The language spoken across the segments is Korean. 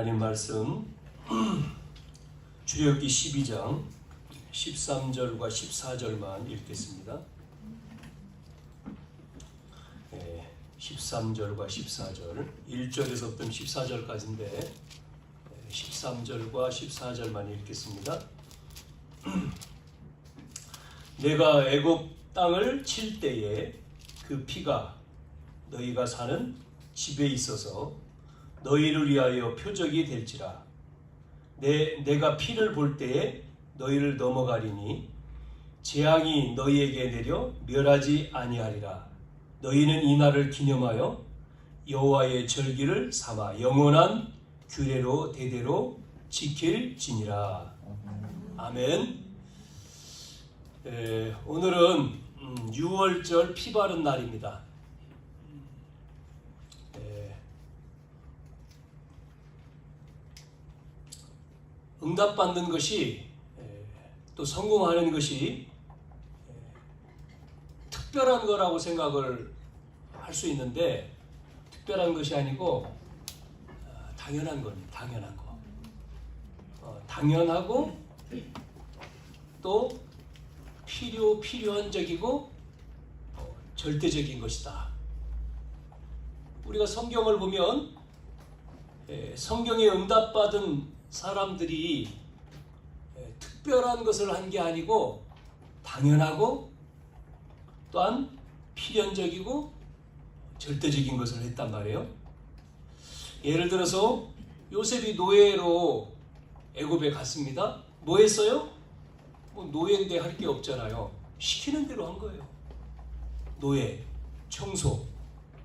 하나님 말씀 출애굽기 12장 13절과 14절만 읽겠습니다. 13절과 14절 1절에서부터 14절까지인데 13절과 14절만 읽겠습니다. 내가 애굽 땅을 칠 때에 그 피가 너희가 사는 집에 있어서 너희를 위하여 표적이 될지라. 내가 피를 볼 때에 너희를 넘어가리니 재앙이 너희에게 내려 멸하지 아니하리라. 너희는 이 날을 기념하여 여호와의 절기를 삼아 영원한 규례로 대대로 지킬지니라. 아멘. 오늘은 6월절 피 바른 날입니다. 응답받는 것이 또 성공하는 것이 특별한 거라고 생각을 할 수 있는데 특별한 것이 아니고 당연한 겁니다. 당연한 거. 당연하고 또 필요한적이고 절대적인 것이다. 우리가 성경을 보면 성경에 응답받은 사람들이 특별한 것을 한 게 아니고 당연하고 또한 필연적이고 절대적인 것을 했단 말이에요. 예를 들어서 요셉이 노예로 애굽에 갔습니다. 뭐 했어요? 뭐 노예인데 할 게 없잖아요. 시키는 대로 한 거예요. 노예, 청소,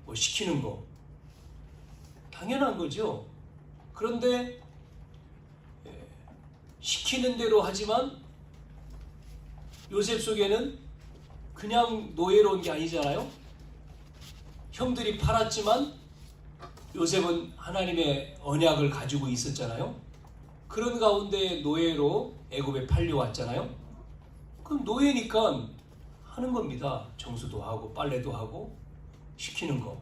뭐 시키는 거 당연한 거죠. 그런데 시키는 대로 하지만 요셉 속에는 그냥 노예로 온 게 아니잖아요. 형들이 팔았지만 요셉은 하나님의 언약을 가지고 있었잖아요. 그런 가운데 노예로 애굽에 팔려왔잖아요. 그럼 노예니까 하는 겁니다. 청소도 하고 빨래도 하고 시키는 거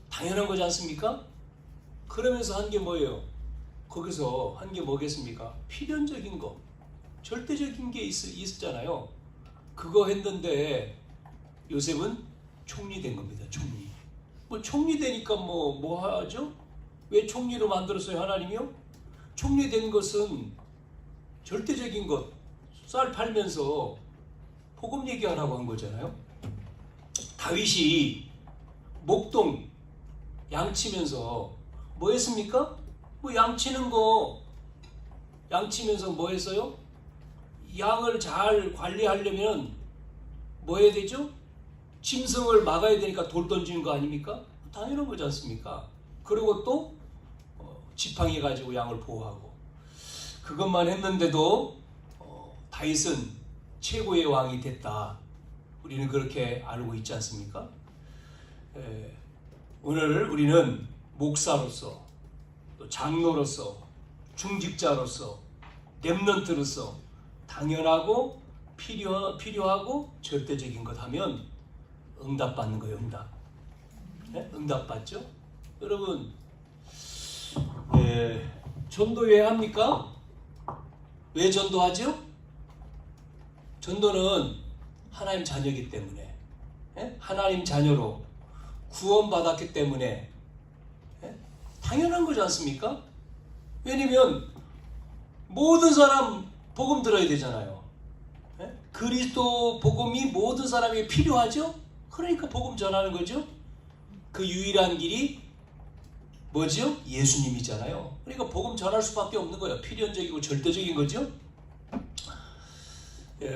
당연한 거지 않습니까? 그러면서 한 게 뭐예요? 거기서 한 게 뭐겠습니까? 필연적인 거, 절대적인 게 있었잖아요. 그거 했는데 요셉은 총리 된 겁니다. 총리. 뭐 총리 되니까 뭐 하죠? 왜 총리로 만들었어요? 하나님이요? 총리 된 것은 절대적인 것, 쌀 팔면서 복음 얘기하라고 한 거잖아요. 다윗이 목동 양치면서 뭐 했습니까? 뭐 양치는 거 양치면서 뭐 했어요? 양을 잘 관리하려면 뭐 해야 되죠? 짐승을 막아야 되니까 돌 던지는 거 아닙니까? 당연한 거지 않습니까? 그리고 또 지팡이 가지고 양을 보호하고 그것만 했는데도 다윗은 최고의 왕이 됐다. 우리는 그렇게 알고 있지 않습니까? 오늘 우리는 목사로서 또 장로로서 중직자로서 렘넌트로서 당연하고 필요하고 절대적인 것 하면 응답받는 거예요. 응답. 네? 응답받죠? 여러분 전도 왜 합니까? 왜 전도하죠? 전도는 하나님 자녀이기 때문에 하나님 자녀로 구원받았기 때문에 당연한 거지 않습니까? 왜냐면 모든 사람 복음 들어야 되잖아요. 그리스도 복음이 모든 사람에게 필요하죠? 그러니까 복음 전하는 거죠. 그 유일한 길이 뭐죠? 예수님이잖아요. 그러니까 복음 전할 수밖에 없는 거예요. 필연적이고 절대적인 거죠.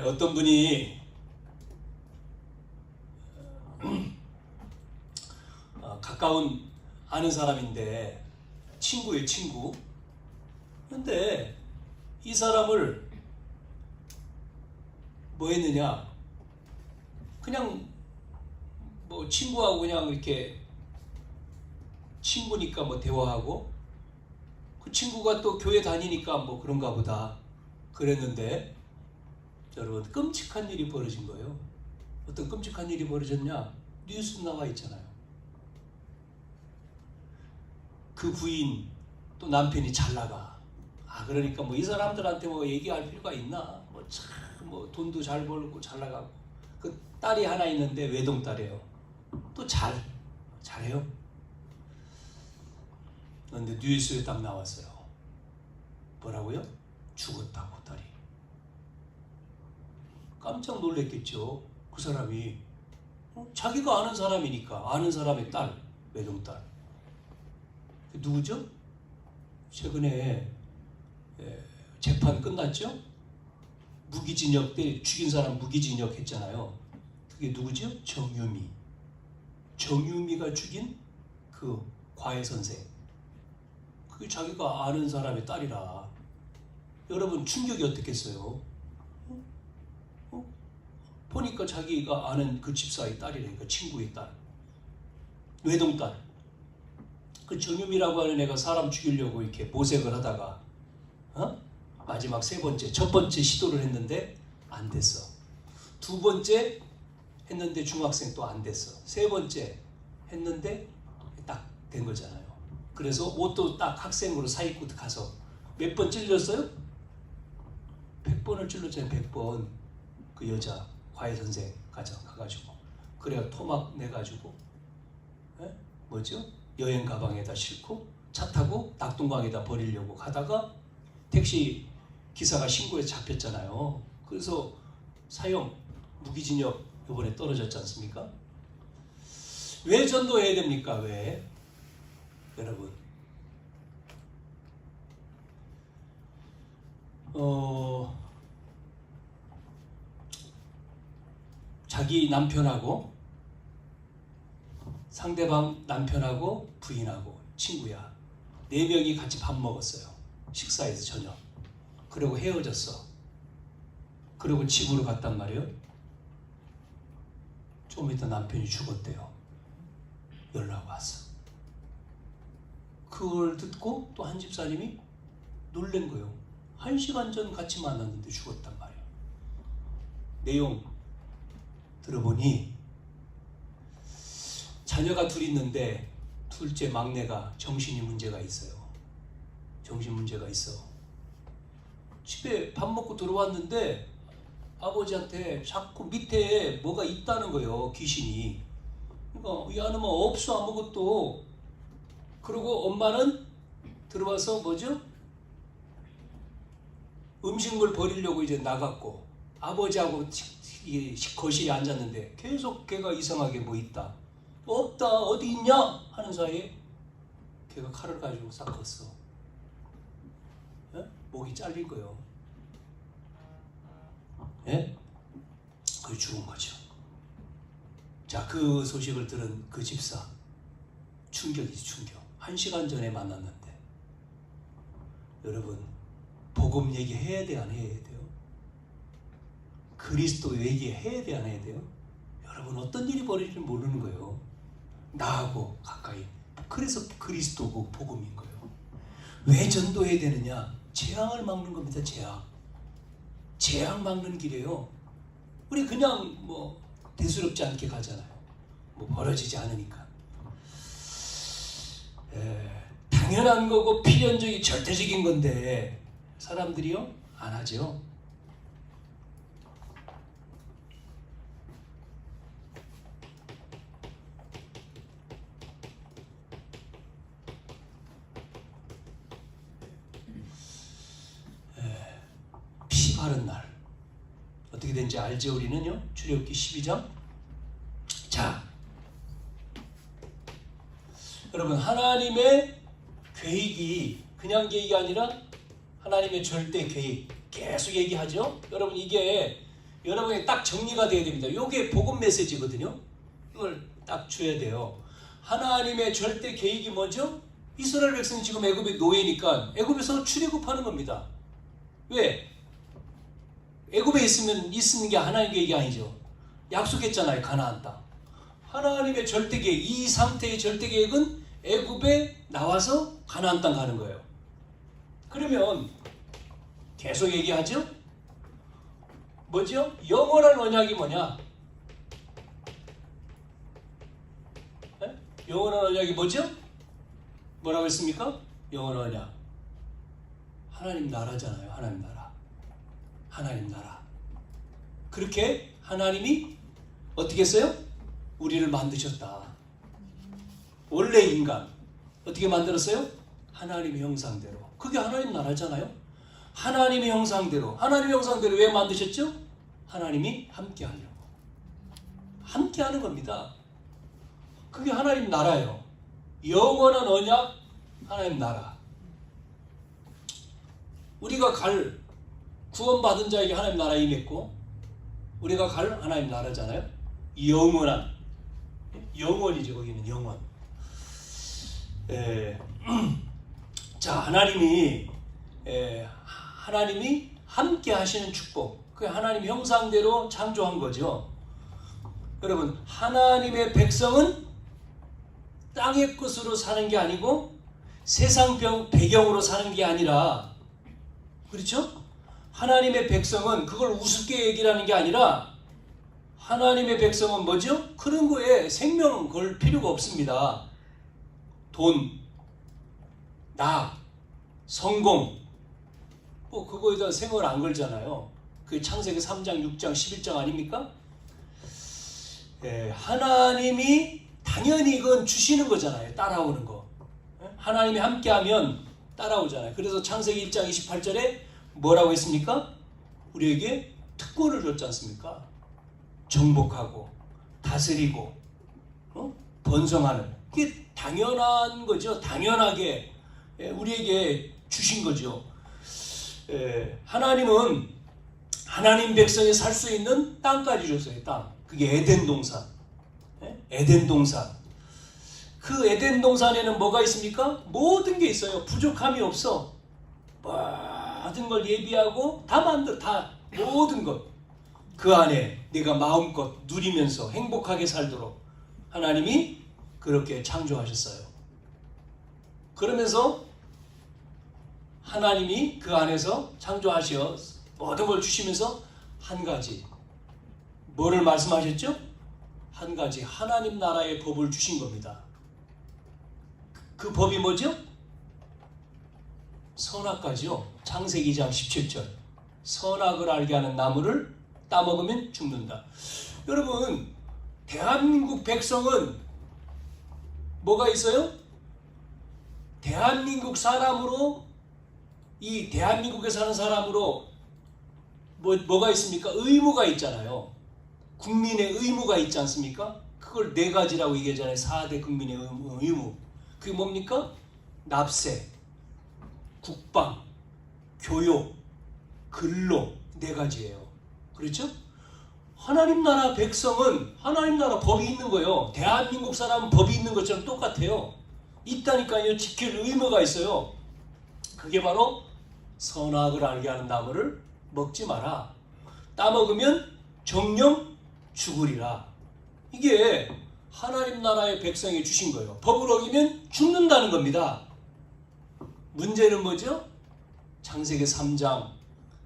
어떤 분이 가까운 아는 사람인데 친구예요. 친구. 그런데 이 사람을 뭐 했느냐? 그냥 뭐 친구하고 그냥 이렇게 친구니까 뭐 대화하고 그 친구가 또 교회 다니니까 뭐 그런가 보다 그랬는데 여러분 끔찍한 일이 벌어진 거예요. 어떤 끔찍한 일이 벌어졌냐? 뉴스 나와 있잖아요. 그 부인 또 남편이 잘 나가. 그러니까 뭐 이 사람들한테 뭐 얘기할 필요가 있나? 뭐 참 뭐 돈도 잘 벌고 잘 나가고. 그 딸이 하나 있는데 외동딸이에요. 또 잘해요. 그런데 뉴스에 딱 나왔어요. 뭐라고요? 죽었다고 딸이. 깜짝 놀랐겠죠. 그 사람이 자기가 아는 사람이니까. 아는 사람의 딸, 외동딸. 누구죠? 최근에 재판 끝났죠? 무기징역 때 죽인 사람 무기징역 했잖아요. 그게 누구죠? 정유미. 정유미가 죽인 그 과외 선생. 그게 자기가 아는 사람의 딸이라. 여러분 충격이 어떻겠어요? 보니까 자기가 아는 그 집사의 딸이라니까. 친구의 딸. 외동딸. 그 정유미라고 하는 애가 사람 죽이려고 이렇게 모색을 하다가 마지막 세 번째, 첫 번째 시도를 했는데 안 됐어. 두 번째 했는데 중학생 또 안 됐어. 세 번째 했는데 딱 된 거잖아요. 그래서 옷도 딱 학생으로 사입고 가서 몇 번 찔렸어요? 100번을 찔렀잖아요. 100번. 그 여자 과외 선생 가가지고 그래야 토막 내가지고 뭐죠? 여행 가방에다 싣고 차 타고 낙동강에다 버리려고 가다가 택시 기사가 신고해서 잡혔잖아요. 그래서 사형 무기징역 이번에 떨어졌지 않습니까? 왜 전도해야 됩니까? 왜? 여러분 자기 남편하고 상대방 남편하고 부인하고 친구야 4명이 같이 밥 먹었어요. 식사해서 저녁. 그리고 헤어졌어. 그리고 집으로 갔단 말이에요. 좀 이따 남편이 죽었대요. 연락 왔어. 그걸 듣고 또 한 집사님이 놀란 거예요. 1시간 전 같이 만났는데 죽었단 말이에요. 내용 들어보니 자녀가 둘 있는데 둘째 막내가 정신이 문제가 있어요. 정신 문제가 있어. 집에 밥 먹고 들어왔는데 아버지한테 자꾸 밑에 뭐가 있다는 거예요. 귀신이. 그러니까 이 안에만 없어 아무것도. 그리고 엄마는 들어와서 뭐죠? 음식물 버리려고 이제 나갔고 아버지하고 거실에 앉았는데 계속 걔가 이상하게 뭐 있다. 없다 어디 있냐 하는 사이에 걔가 칼을 가지고 싹 걷어. 목이 잘린 거예요. 예? 그게 죽은 거죠. 자, 그 소식을 들은 그 집사 충격이지 충격. 1시간 전에 만났는데. 여러분 복음 얘기해야 돼 안 해야 돼요? 그리스도 얘기해야 돼 안 해야 돼요? 여러분 어떤 일이 벌어질지 모르는 거예요. 나하고 가까이. 그래서 그리스도고 복음인 거예요. 왜 전도해야 되느냐? 재앙을 막는 겁니다. 재앙 막는 길이에요. 우리 그냥 뭐 대수롭지 않게 가잖아요. 뭐 벌어지지 않으니까. 당연한 거고 필연적이 절대적인 건데 사람들이요 안 하죠. 피 바른 날 어떻게 된지 알죠? 우리는요. 출애굽기 12장. 자, 여러분 하나님의 계획이 그냥 계획이 아니라 하나님의 절대 계획 계속 얘기하죠. 여러분 이게 여러분이 딱 정리가 돼야 됩니다. 이게 복음 메시지거든요. 이걸 딱 줘야 돼요. 하나님의 절대 계획이 뭐죠? 이스라엘 백성이 지금 애굽의 노예니까 애굽에서 출애굽하는 겁니다. 왜? 애굽에 있는 게 하나님 계획이 아니죠. 약속했잖아요. 가나안 땅. 하나님의 절대 계획, 이 상태의 절대 계획은 애굽에 나와서 가나안 땅 가는 거예요. 그러면 계속 얘기하죠. 뭐죠? 영원한 언약이 뭐냐? 네? 영원한 언약이 뭐죠? 뭐라고 했습니까? 영원한 언약. 하나님 나라잖아요. 하나님 나라. 하나님 나라. 그렇게 하나님이 어떻게 했어요? 우리를 만드셨다. 원래 인간 어떻게 만들었어요? 하나님의 형상대로. 그게 하나님 나라잖아요. 하나님의 형상대로. 하나님의 형상대로 왜 만드셨죠? 하나님이 함께 하려고. 함께 하는 겁니다. 그게 하나님 나라예요. 영원한 언약, 하나님 나라. 우리가 갈 구원받은 자에게 하나님 나라 임했고, 우리가 갈 하나님 나라잖아요. 영원한, 영원이죠. 거기는 영원. 자, 하나님이 함께 하시는 축복. 그 하나님 형상대로 창조한 거죠. 여러분, 하나님의 백성은 땅의 것으로 사는 게 아니고 세상 배경으로 사는 게 아니라, 그렇죠? 하나님의 백성은 그걸 우습게 얘기를 하는 게 아니라, 하나님의 백성은 뭐죠? 그런 거에 생명 걸 필요가 없습니다. 돈, 나, 성공, 뭐 그거에다 생각을 안 걸잖아요. 그 창세기 3장, 6장, 11장 아닙니까? 하나님이 당연히 이건 주시는 거잖아요. 따라오는 거. 하나님이 함께하면 따라오잖아요. 그래서 창세기 1장 28절에 뭐라고 했습니까? 우리에게 특권을 줬지 않습니까? 정복하고 다스리고 번성하는. 그게 당연한 거죠. 당연하게 우리에게 주신 거죠. 하나님은 하나님 백성이 살 수 있는 땅까지 줬어요. 땅. 그게 에덴 동산. 에덴 동산. 그 에덴 동산에는 뭐가 있습니까? 모든 게 있어요. 부족함이 없어. 모든 걸 예비하고 다 모든 것. 그 안에 내가 마음껏 누리면서 행복하게 살도록 하나님이 그렇게 창조하셨어요. 그러면서 하나님이 그 안에서 창조하셔 모든 걸 주시면서 한 가지, 뭐를 말씀하셨죠? 한 가지 하나님 나라의 법을 주신 겁니다. 그 법이 뭐죠? 선악과죠. 창세기 2장 17절. 선악을 알게 하는 나무를 따먹으면 죽는다. 여러분, 대한민국 백성은 뭐가 있어요? 대한민국 사람으로, 이 대한민국에 사는 사람으로 뭐가 있습니까? 의무가 있잖아요. 국민의 의무가 있지 않습니까? 그걸 네 가지라고 얘기하잖아요. 4대 국민의 의무. 그게 뭡니까? 납세, 국방, 교육, 근로, 네 가지예요. 그렇죠? 하나님 나라 백성은 하나님 나라 법이 있는 거예요. 대한민국 사람은 법이 있는 것처럼 똑같아요. 있다니까요. 지킬 의무가 있어요. 그게 바로 선악을 알게 하는 나무를 먹지 마라. 따먹으면 정령 죽으리라. 이게 하나님 나라의 백성이 주신 거예요. 법을 어기면 죽는다는 겁니다. 문제는 뭐죠? 창세기 3장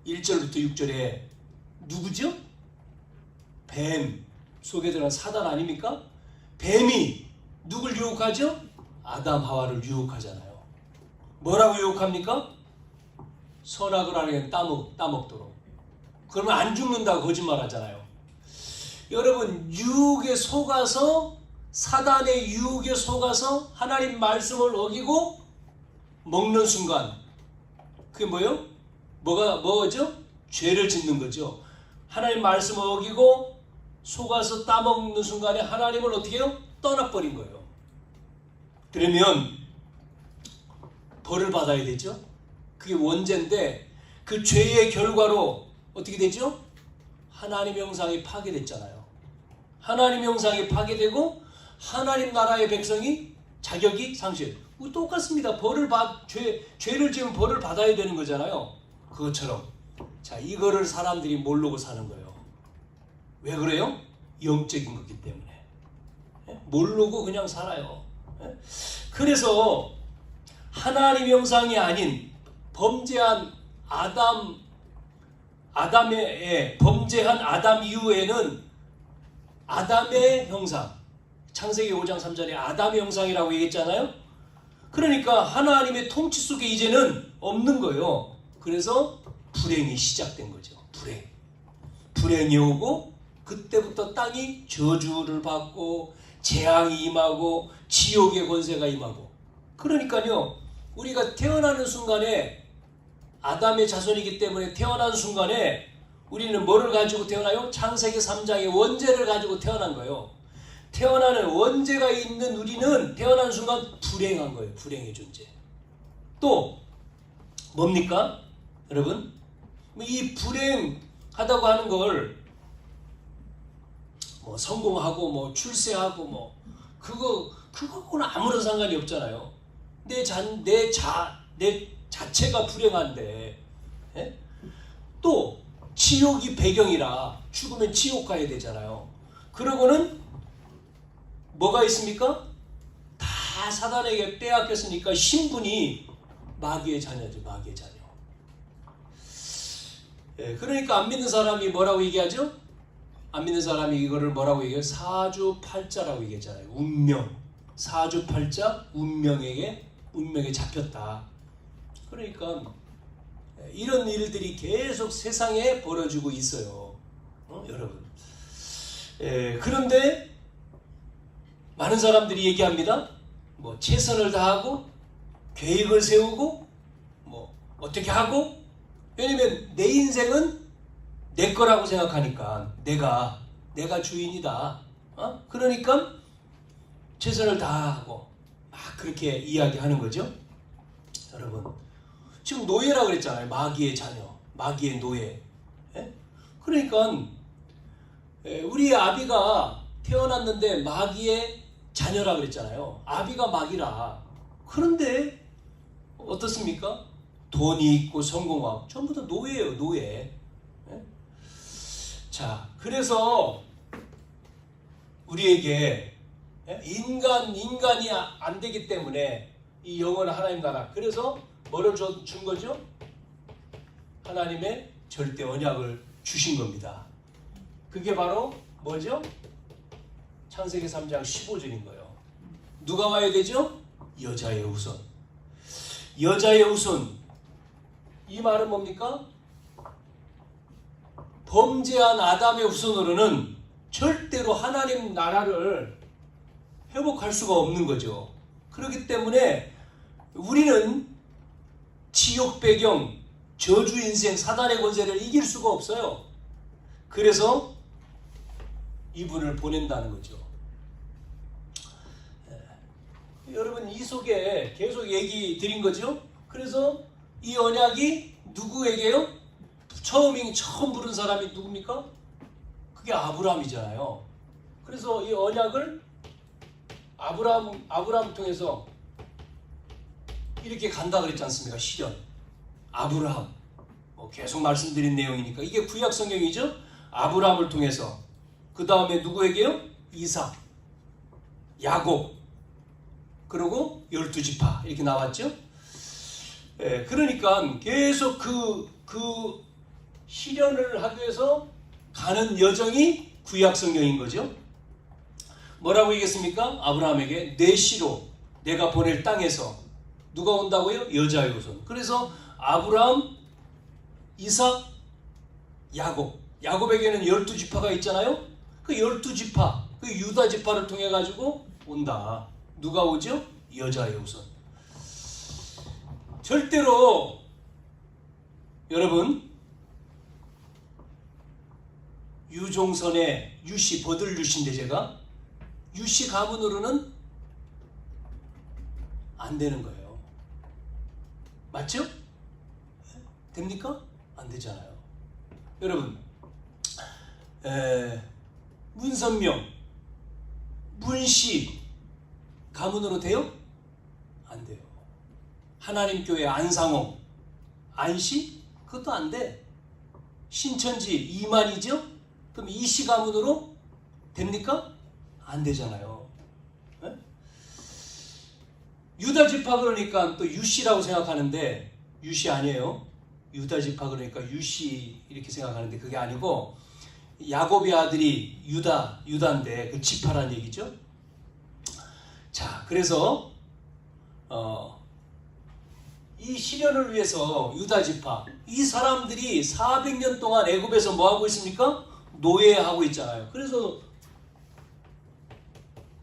1절부터 6절에 누구죠? 뱀 속에 들어간 사단 아닙니까? 뱀이 누굴 유혹하죠? 아담 하와를 유혹하잖아요. 뭐라고 유혹합니까? 선악을 알게 따먹도록. 그러면 안 죽는다고 거짓말하잖아요. 여러분, 유혹에 속아서, 사단의 유혹에 속아서 하나님 말씀을 어기고 먹는 순간, 그게 뭐예요? 뭐죠? 죄를 짓는 거죠. 하나님 말씀을 어기고 속아서 따먹는 순간에 하나님을 어떻게 해요? 떠나버린 거예요. 그러면 벌을 받아야 되죠. 그게 원죄인데 그 죄의 결과로 어떻게 되죠? 하나님의 형상이 파괴됐잖아요. 하나님의 형상이 파괴되고 하나님 나라의 백성이 자격이 상실. 똑같습니다. 죄를 지으면 벌을 받아야 되는 거잖아요. 그것처럼. 자, 이거를 사람들이 모르고 사는 거예요. 왜 그래요? 영적인 거기 때문에. 모르고 그냥 살아요. 그래서 하나님의 형상이 아닌 범죄한 범죄한 아담 이후에는 아담의 형상, 창세기 5장 3절에 아담의 형상이라고 얘기했잖아요. 그러니까 하나님의 통치 속에 이제는 없는 거예요. 그래서 불행이 시작된 거죠. 불행이 오고 그때부터 땅이 저주를 받고 재앙이 임하고 지옥의 권세가 임하고. 그러니까요, 우리가 태어나는 순간에 아담의 자손이기 때문에 태어난 순간에 우리는 뭐를 가지고 태어나요? 창세기 3장의 원죄를 가지고 태어난 거예요. 태어나는 원죄가 있는 우리는 태어난 순간 불행한 거예요. 불행의 존재. 또 뭡니까? 여러분, 이 불행하다고 하는 걸 뭐 성공하고 뭐 출세하고 뭐 그거하고는 아무런 상관이 없잖아요. 내 자체가 불행한데. 예? 또 지옥이 배경이라 죽으면 지옥 가야 되잖아요. 그러고는 뭐가 있습니까? 다 사단에게 빼앗겼으니까 신분이 마귀의 자녀죠. 마귀의 자녀. 예, 그러니까 안 믿는 사람이 뭐라고 얘기하죠? 안 믿는 사람이 이거를 뭐라고 얘기해요? 사주팔자라고 얘기했잖아요. 운명. 사주팔자 운명에 잡혔다. 그러니까 이런 일들이 계속 세상에 벌어지고 있어요. 여러분. 그런데 많은 사람들이 얘기합니다. 뭐 최선을 다하고 계획을 세우고 뭐 어떻게 하고. 왜냐면 내 인생은 내 거라고 생각하니까 내가 주인이다. 그러니까 최선을 다하고 막 그렇게 이야기하는 거죠. 여러분, 지금 노예라고 그랬잖아요. 마귀의 자녀, 마귀의 노예. 예? 그러니까 우리 아비가 태어났는데 마귀의 자녀라고 그랬잖아요. 아비가 마귀라. 그런데 어떻습니까? 돈이 있고 성공하고 전부 다 노예예요. 노예. 예? 자, 그래서 우리에게 인간이 안 되기 때문에 이 영원한 하나님 나라. 그래서 뭐를 준 거죠? 하나님의 절대 언약을 주신 겁니다. 그게 바로 뭐죠? 창세기 3장 15절인 거예요. 누가 와야 되죠? 여자의 후손. 여자의 후손. 이 말은 뭡니까? 범죄한 아담의 후손으로는 절대로 하나님 나라를 회복할 수가 없는 거죠. 그렇기 때문에 우리는 지옥 배경, 저주 인생, 사단의 권세를 이길 수가 없어요. 그래서 이분을 보낸다는 거죠. 여러분, 이 속에 계속 얘기 드린 거죠. 그래서 이 언약이 누구에게요? 처음 부른 사람이 누굽니까? 그게 아브라함이잖아요. 그래서 이 언약을 아브라함 통해서 이렇게 간다 그랬지 않습니까? 실현. 아브라함. 계속 말씀드린 내용이니까 이게 구약 성경이죠. 아브라함을 통해서. 그 다음에 누구에게요? 이삭, 야곱, 그리고 12지파 이렇게 나왔죠. 그러니까 계속 그 실현을 하기 위해서 가는 여정이 구약 성경인 거죠. 뭐라고 얘기했습니까? 아브라함에게 내 시로 내가 보낼 땅에서 누가 온다고요? 여자의 후손. 그래서 아브라함, 이삭, 야곱. 야곱에게는 12지파가 있잖아요. 그 12지파, 그 유다 지파를 통해 가지고 온다. 누가 오죠? 여자의 후손. 절대로 여러분, 유종선의 유씨, 버들 유씨인데 제가 유씨 가문으로는 안 되는 거예요. 맞죠? 됩니까? 안 되잖아요. 여러분, 문선명, 문씨 가문으로 돼요? 안 돼요. 하나님교회 안상홍, 안씨? 그것도 안 돼. 신천지 이만이죠? 그럼 이씨 가문으로 됩니까? 안 되잖아요. 네? 유다 지파 그러니까 또 유씨라고 생각하는데 유씨 아니에요. 유다 지파 그러니까 유씨 이렇게 생각하는데 그게 아니고 야곱의 아들이 유다인데 그 지파란 얘기죠. 자, 그래서 이 시련을 위해서 유다 지파 이 사람들이 400년 동안 애굽에서 뭐 하고 있습니까? 노예하고 있잖아요. 그래서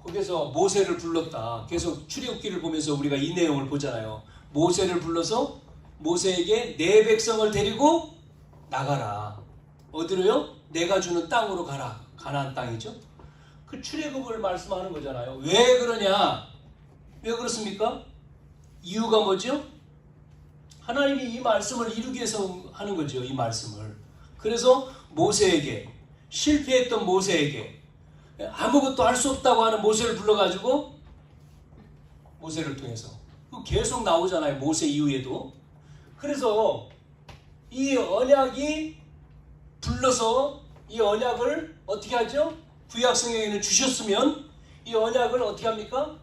거기서 모세를 불렀다. 계속 출애굽기를 보면서 우리가 이 내용을 보잖아요. 모세를 불러서 모세에게 내 백성을 데리고 나가라. 어디로요? 내가 주는 땅으로 가라. 가나안 땅이죠. 그 출애굽을 말씀하는 거잖아요. 왜 그러냐? 왜 그렇습니까? 이유가 뭐죠? 하나님이 이 말씀을 이루기 위해서 하는 거죠. 이 말씀을. 그래서 모세에게, 실패했던 모세에게, 아무것도 할 수 없다고 하는 모세를 불러가지고 모세를 통해서 계속 나오잖아요. 모세 이후에도. 그래서 이 언약이 불러서 이 언약을 어떻게 하죠? 구약 성경에는 주셨으면 이 언약을 어떻게 합니까?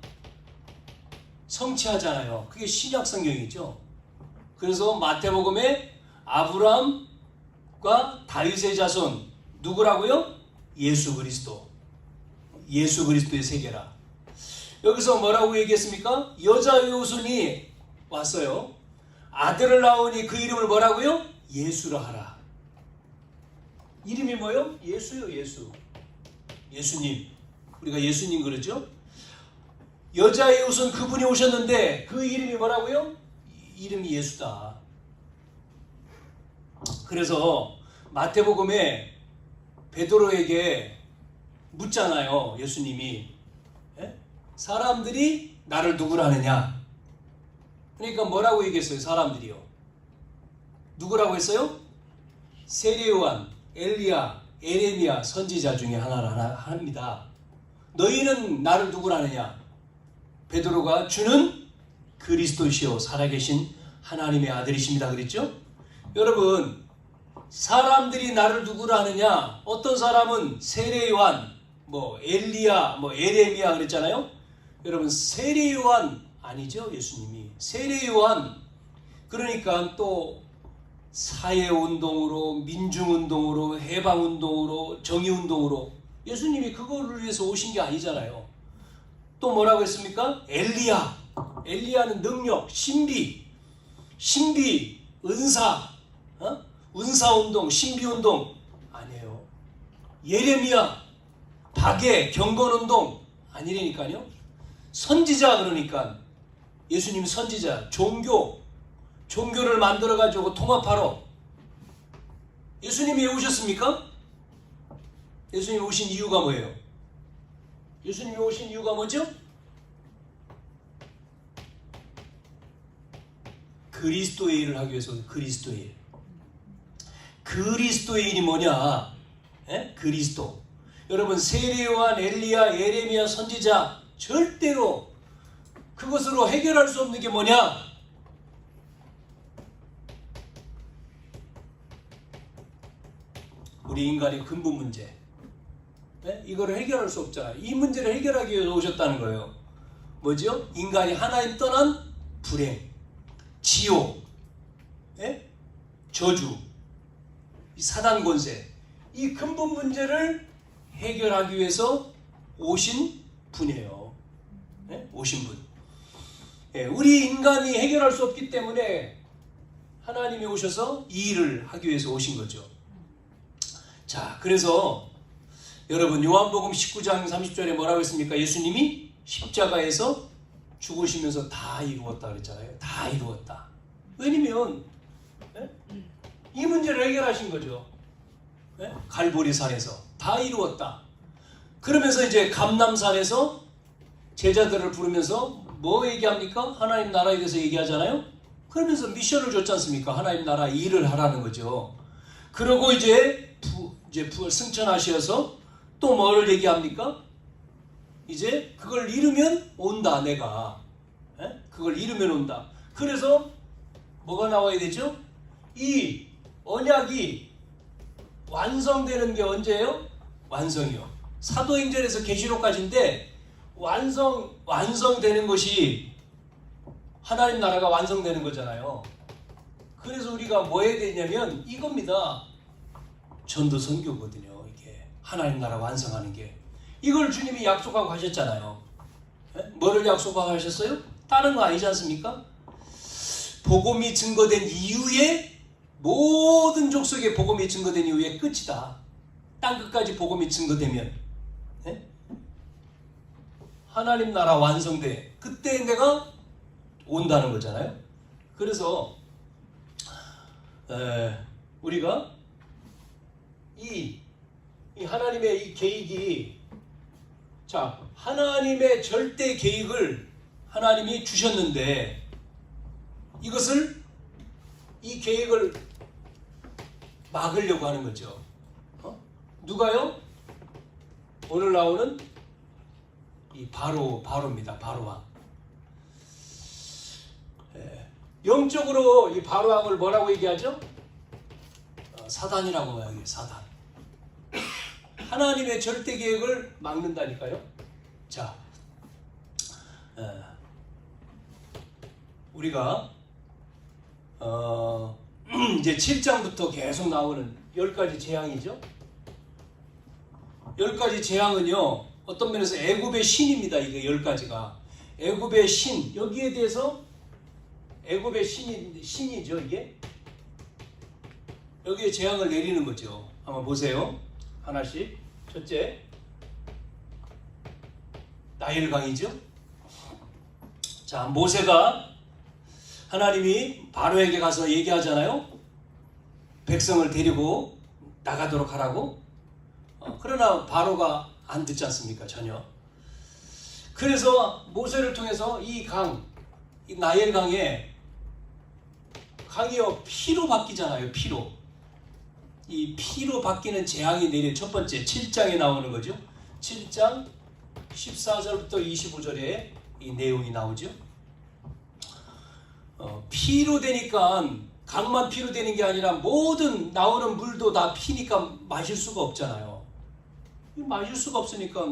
성취하잖아요. 그게 신약 성경이죠. 그래서 마태복음에 아브라함과 다윗의 자손 누구라고요? 예수 그리스도. 예수 그리스도의 세계라. 여기서 뭐라고 얘기했습니까? 여자의 후손이 왔어요. 아들을 낳으니 그 이름을 뭐라고요? 예수라 하라. 이름이 뭐요? 예수요, 예수. 예수님. 우리가 예수님 그러죠? 여자의 후손 그분이 오셨는데 그 이름이 뭐라고요? 이름이 예수다. 그래서 마태복음에 베드로에게 묻잖아요. 예수님이. 사람들이 나를 누구라 하느냐? 그러니까 뭐라고 얘기했어요? 사람들이요. 누구라고 했어요? 세례요한, 엘리야, 에레미야 선지자 중에 하나라 합니다. 너희는 나를 누구라 하느냐? 베드로가 주는 그리스도시요 살아계신 하나님의 아들이십니다. 그랬죠? 여러분, 사람들이 나를 누구라 하느냐? 어떤 사람은 세례요한, 엘리야, 에레미야 그랬잖아요. 여러분, 세례요한 아니죠? 예수님이 세례요한. 그러니까 또 사회운동으로, 민중운동으로, 해방운동으로, 정의운동으로 예수님이 그거를 위해서 오신 게 아니잖아요. 또 뭐라고 했습니까? 엘리야는 능력, 신비, 은사, 은사운동, 신비운동 아니에요. 예레미야, 박해, 경건운동 아니라니까요. 선지자. 그러니까 예수님 선지자, 종교를 만들어가지고 통합하러 예수님이 왜 오셨습니까? 예수님이 오신 이유가 뭐예요? 예수님이 오신 이유가 뭐죠? 그리스도의 일을 하기 위해서. 그리스도의 일이 뭐냐? 그리스도. 여러분, 세례요한, 엘리야, 예레미야 선지자 절대로 그것으로 해결할 수 없는 게 뭐냐? 우리 인간의 근본 문제. 이거를 해결할 수 없잖아요. 이 문제를 해결하기 위해서 오셨다는 거예요. 뭐죠? 인간이 하나님 떠난 불행, 지옥, 저주, 이 사단 권세, 이 근본 문제를 해결하기 위해서 오신 분이에요. 오신 분. 우리 인간이 해결할 수 없기 때문에 하나님이 오셔서 이 일을 하기 위해서 오신 거죠. 자, 그래서 여러분, 요한복음 19장 30절에 뭐라고 했습니까? 예수님이 십자가에서 죽으시면서 다 이루었다 그랬잖아요. 다 이루었다. 왜냐면 이 문제를 해결하신 거죠. 갈보리산에서 다 이루었다. 그러면서 이제 감람산에서 제자들을 부르면서 뭐 얘기합니까? 하나님 나라에 대해서 얘기하잖아요. 그러면서 미션을 줬지 않습니까? 하나님 나라 일을 하라는 거죠. 그러고 이제 승천하셔서 또 뭘 얘기합니까? 이제 그걸 이루면 온다, 내가. 그걸 이루면 온다. 그래서 뭐가 나와야 되죠? 이 언약이 완성되는 게 언제예요? 완성이요. 사도행전에서 계시록까지인데 완성되는 것이 하나님 나라가 완성되는 거잖아요. 그래서 우리가 뭐 해야 되냐면 이겁니다. 전도선교거든요. 이게 하나님 나라 완성하는 게. 이걸 주님이 약속하고 하셨잖아요. 뭐를 약속하고 하셨어요? 다른 거 아니지 않습니까? 복음이 증거된 이후에 모든 족속에 복음이 증거된 이후에 끝이다. 땅끝까지 복음이 증거되면 하나님 나라 완성돼. 그때 내가 온다는 거잖아요. 그래서 우리가 이 하나님의 이 계획이 하나님의 절대 계획을 하나님이 주셨는데 이 계획을 막으려고 하는 거죠. 누가요? 오늘 나오는 이 바로입니다. 바로왕. 영적으로 이 바로왕을 뭐라고 얘기하죠? 사단이라고 해요. 사단. 하나님의 절대 계획을 막는다니까요. 자, 우리가 이제 7장부터 계속 나오는 10가지 재앙이죠. 10가지 재앙은요, 어떤 면에서 애굽의 신입니다. 이게 10가지가. 애굽의 신, 여기에 대해서 애굽의 신이죠, 이게. 여기에 재앙을 내리는 거죠. 한번 보세요. 하나씩. 첫째, 나일강이죠. 자, 모세가 하나님이 바로에게 가서 얘기하잖아요. 백성을 데리고 나가도록 하라고. 그러나 바로가 안 듣지 않습니까? 전혀. 그래서 모세를 통해서 이 나일강에 강이요 피로 바뀌잖아요. 피로. 이 피로 바뀌는 재앙이 내린 첫 번째 7장에 나오는 거죠. 7장 14절부터 25절에 이 내용이 나오죠. 피로 되니까 강만 피로 되는 게 아니라 모든 나오는 물도 다 피니까 마실 수가 없잖아요. 마실 수가 없으니까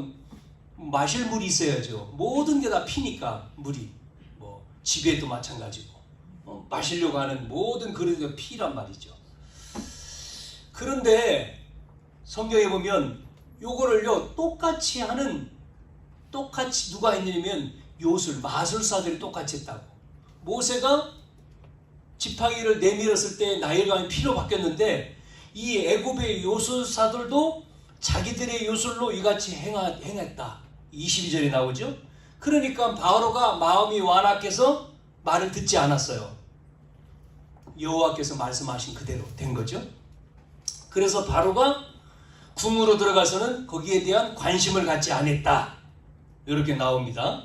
마실 물이 있어야죠. 모든 게 다 피니까 물이. 뭐 집에도 마찬가지고 마시려고 하는 모든 그릇이 피란 말이죠. 그런데 성경에 보면 요거를요 똑같이 누가 했냐면 마술사들이 똑같이 했다고. 모세가 지팡이를 내밀었을 때 나일강이 피로 바뀌었는데 이 애굽의 요술사들도 자기들의 요술로 이같이 행했다. 22절에 나오죠. 그러니까 바로가 마음이 완악해서 말을 듣지 않았어요. 여호와께서 말씀하신 그대로 된 거죠. 그래서 바로가 궁으로 들어가서는 거기에 대한 관심을 갖지 않았다. 이렇게 나옵니다.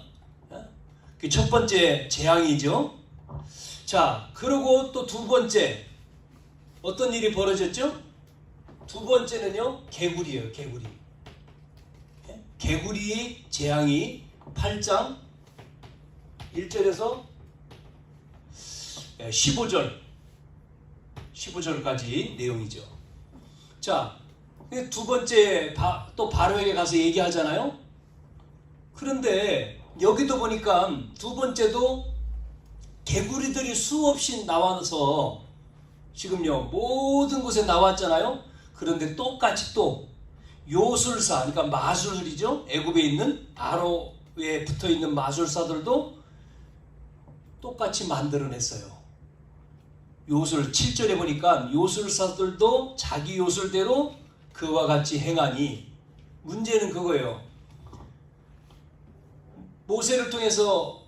그 첫 번째 재앙이죠. 자, 그리고 또 두 번째 어떤 일이 벌어졌죠? 두 번째는요, 개구리예요. 개구리의 재앙이 8장 1절에서 15절까지 내용이죠. 자, 두 번째 또 바로에게 가서 얘기하잖아요. 그런데 여기도 보니까 두 번째도 개구리들이 수없이 나와서 지금요 모든 곳에 나왔잖아요. 그런데 똑같이 또 요술사, 그러니까 마술이죠. 애굽에 있는 바로에 붙어있는 마술사들도 똑같이 만들어냈어요. 요술 7절에 보니까 요술사들도 자기 요술대로 그와 같이 행하니, 문제는 그거예요. 모세를 통해서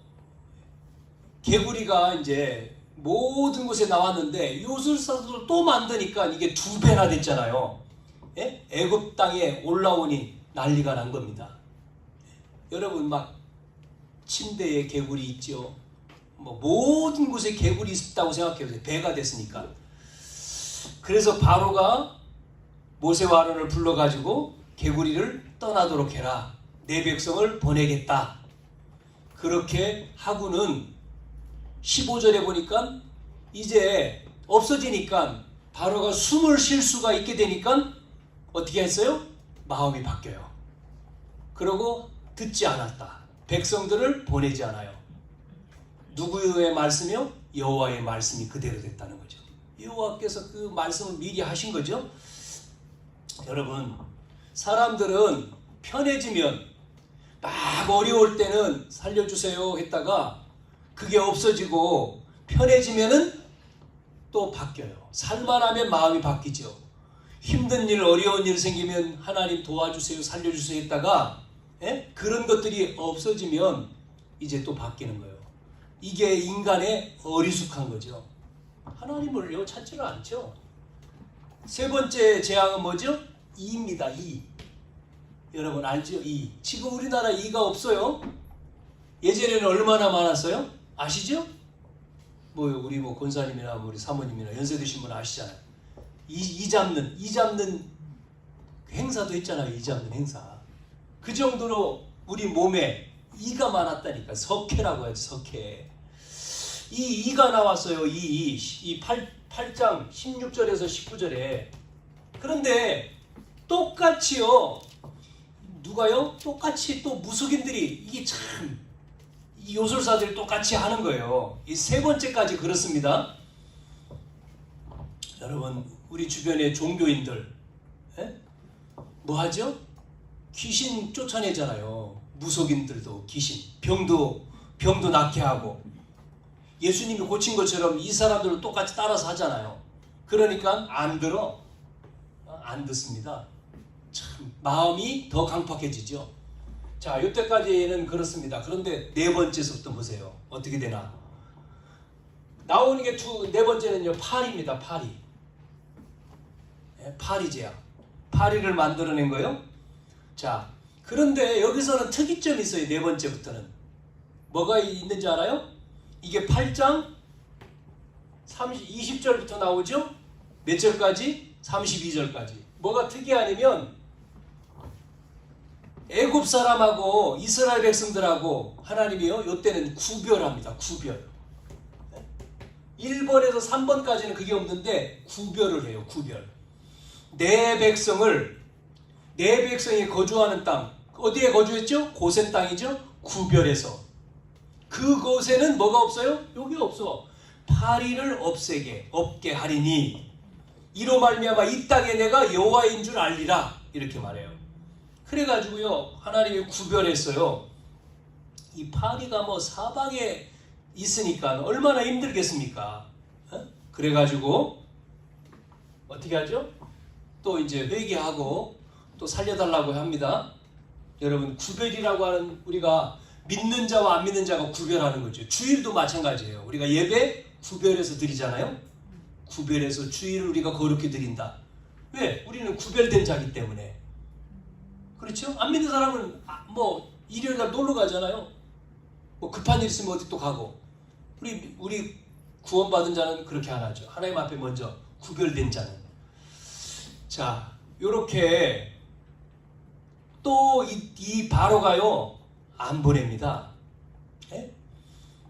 개구리가 이제 모든 곳에 나왔는데 요술사들도 또 만드니까 이게 두 배나 됐잖아요. 애굽 땅에 올라오니 난리가 난 겁니다. 여러분 막 침대에 개구리 있죠. 뭐 모든 곳에 개구리 있다고 생각해보세요. 배가 됐으니까. 그래서 바로가 모세와 아론을 불러가지고 개구리를 떠나도록 해라. 내 백성을 보내겠다. 그렇게 하고는 15절에 보니까 이제 없어지니까 바로가 숨을 쉴 수가 있게 되니까 어떻게 했어요? 마음이 바뀌어요. 그러고 듣지 않았다. 백성들을 보내지 않아요. 누구의 말씀이요? 여호와의 말씀이 그대로 됐다는 거죠. 여호와께서 그 말씀을 미리 하신 거죠. 여러분, 사람들은 편해지면 막 어려울 때는 살려주세요 했다가 그게 없어지고 편해지면은 또 바뀌어요. 살만하면 마음이 바뀌죠. 힘든 일, 어려운 일 생기면 하나님 도와주세요, 살려주세요 했다가 그런 것들이 없어지면 이제 또 바뀌는 거예요. 이게 인간의 어리숙한 거죠. 하나님을요 찾지를 않죠. 세 번째 재앙은 뭐죠? 이입니다. 이. 여러분 알죠? 이. 지금 우리나라 이가 없어요. 예전에는 얼마나 많았어요? 아시죠? 우리 권사님이나 우리 사모님이나 연세 드신 분 아시잖아요. 이 잡는 행사도 했잖아요. 이 잡는 행사. 그 정도로 우리 몸에 이가 많았다니까. 석회라고 하지, 석회. 이가 나왔어요. 이 8장 16절에서 19절에. 그런데 똑같이요. 누가요? 똑같이 또 무속인들이 이게 참 이 요술사들이 똑같이 하는 거예요. 이 세 번째까지 그렇습니다. 여러분 우리 주변의 종교인들 뭐 하죠? 귀신 쫓아내잖아요. 무속인들도 귀신, 병도 낫게 하고 예수님이 고친 것처럼 이 사람들도 똑같이 따라서 하잖아요. 그러니까 안 듣습니다. 참 마음이 더 강팍해지죠. 자, 이때까지는 그렇습니다. 그런데 네 번째서부터 보세요. 어떻게 되나? 나오는 게 네 번째는요, 파리입니다. 파리. 파리 제약. 파리를 만들어낸 거예요. 자, 그런데 여기서는 특이점이 있어요. 네 번째부터는. 뭐가 있는지 알아요? 이게 8장 20절부터 나오죠? 몇 절까지? 32절까지. 뭐가 특이하냐면 애굽 사람하고 이스라엘 백성들하고 하나님이요 이때는 구별합니다. 구별. 1번에서 3번까지는 그게 없는데 구별을 해요. 구별. 내 백성이 거주하는 땅 어디에 거주했죠? 고센 땅이죠. 구별해서 그곳에는 뭐가 없어요? 여기 없어. 파리를 없게 하리니 이로 말미암아 이 땅에 내가 여호와인 줄 알리라 이렇게 말해요. 그래가지고요 하나님이 구별했어요. 이 파리가 사방에 있으니까 얼마나 힘들겠습니까? 그래가지고 어떻게 하죠? 또 이제 회개하고 또 살려달라고 합니다. 여러분 구별이라고 하는 우리가 믿는 자와 안 믿는 자가 구별하는 거죠. 주일도 마찬가지예요. 우리가 예배 구별해서 드리잖아요. 구별해서 주일을 우리가 거룩히 드린다. 왜? 우리는 구별된 자이기 때문에. 그렇죠? 안 믿는 사람은 일요일날 놀러 가잖아요. 급한 일 있으면 어디 또 가고. 우리 구원받은 자는 그렇게 안 하죠. 하나님 앞에 먼저 구별된 자는. 자, 요렇게 또 이 바로가요 안 보냅니다.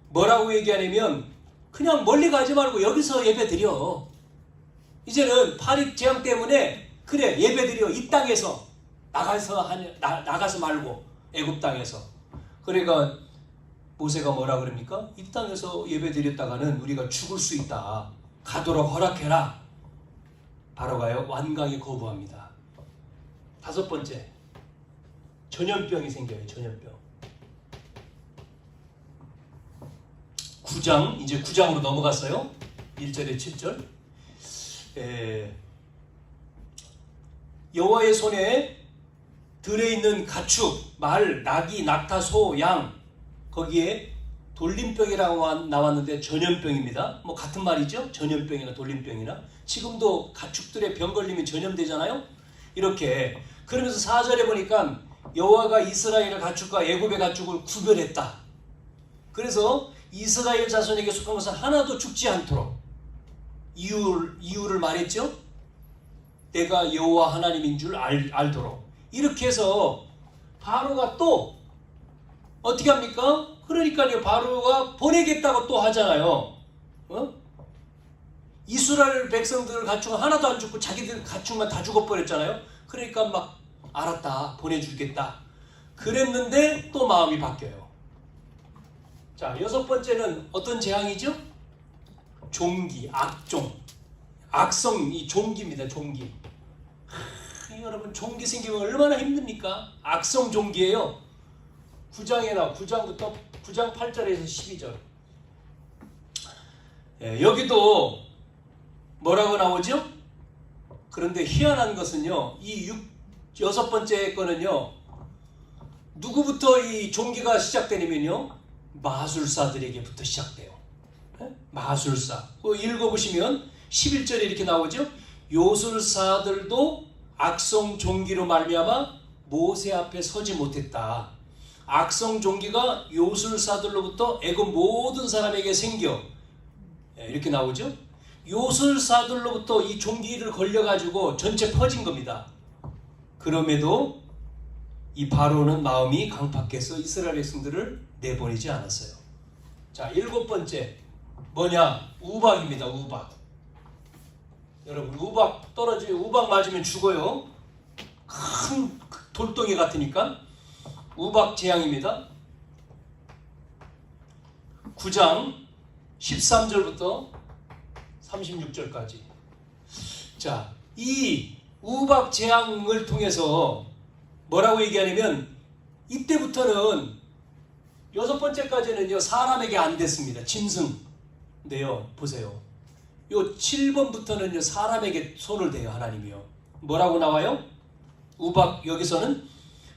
뭐라고 얘기하냐면 그냥 멀리 가지 말고 여기서 예배 드려. 이제는 파리 재앙 때문에 그래 예배 드려. 이 땅에서 나가서 말고 애굽 땅에서. 그러니까 모세가 뭐라 그럽니까? 이 땅에서 예배 드렸다가는 우리가 죽을 수 있다. 가도록 허락해라. 바로가요 완강히 거부합니다. 다섯 번째, 전염병이 생겨요. 전염병. 9장, 이제 9장으로 넘어갔어요. 1절에 7절. 여호와의 손에 들에 있는 가축, 말, 나귀, 낙타, 소, 양, 거기에 돌림병이라고 나왔는데 전염병입니다. 같은 말이죠. 전염병이나 돌림병이나. 지금도 가축들의 병 걸리면 전염되잖아요. 이렇게. 그러면서 4절에 보니까 여호와가 이스라엘의 가축과 애굽의 가축을 구별했다. 그래서 이스라엘 자손에게 속한 것은 하나도 죽지 않도록 이유를 말했죠. 내가 여호와 하나님인 줄 알도록. 이렇게 해서 바로가 또 어떻게 합니까? 그러니까요 바로가 보내겠다고 또 하잖아요. 이스라엘 백성들 가축은 하나도 안 죽고 자기들 가축만 다 죽어버렸잖아요. 그러니까 알았다, 보내주겠다 그랬는데 또 마음이 바뀌어요. 자, 여섯 번째는 어떤 재앙이죠? 종기, 악성, 이 종기입니다. 종기. 여러분 종기 생기면 얼마나 힘듭니까? 악성 종기예요. 9장부터 9장 8절에서 12절. 여기도 뭐라고 나오죠? 그런데 희한한 것은요, 이 여섯 번째 거는요, 누구부터 이 종기가 시작되냐면요, 마술사들에게부터 시작돼요. 마술사. 읽어보시면 11절에 이렇게 나오죠. 요술사들도 악성 종기로 말미암아 모세 앞에 서지 못했다. 악성 종기가 요술사들로부터 애굽 모든 사람에게 생겨, 이렇게 나오죠. 요술사들로부터 이 종기를 걸려가지고 전체 퍼진 겁니다. 그럼에도 이 바로는 마음이 강팍해서 이스라엘 백성들을 내보내지 않았어요. 자, 일곱 번째 뭐냐? 우박입니다. 우박. 여러분, 우박 떨어지면, 우박 맞으면 죽어요. 큰 돌덩이 같으니까. 우박 재앙입니다. 9장 13절부터 36절까지. 자, 이 우박 재앙을 통해서 뭐라고 얘기하냐면, 이때부터는 여섯 번째까지는요, 사람에게 안 됐습니다. 짐승인데요, 보세요. 요 7번부터는요, 사람에게 손을 대요, 하나님이요. 뭐라고 나와요? 우박, 여기서는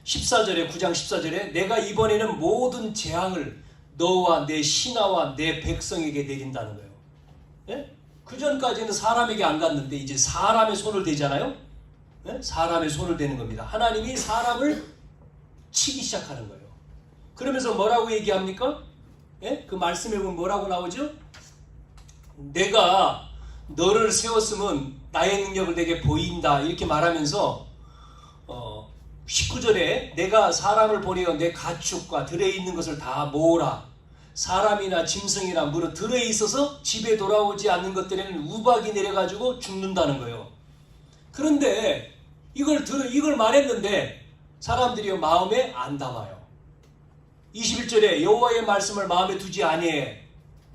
14절에, 9장 14절에 내가 이번에는 모든 재앙을 너와 내 신하와 내 백성에게 내린다는 거예요. 예? 그 전까지는 사람에게 안 갔는데 이제 사람의 손을 대잖아요. 예? 사람의 손을 대는 겁니다. 하나님이 사람을 치기 시작하는 거예요. 그러면서 뭐라고 얘기합니까? 예? 그 말씀에 보면 뭐라고 나오죠? 내가 너를 세웠으면 나의 능력을 내게 보인다, 이렇게 말하면서 19절에 내가 사람을 보내어 내 가축과 들에 있는 것을 다 모으라. 사람이나 짐승이나 물은 들에 있어서 집에 돌아오지 않는 것들에는 우박이 내려가지고 죽는다는 거예요. 그런데 이걸 말했는데 사람들이 마음에 안 담아요. 21절에 여호와의 말씀을 마음에 두지 아니해.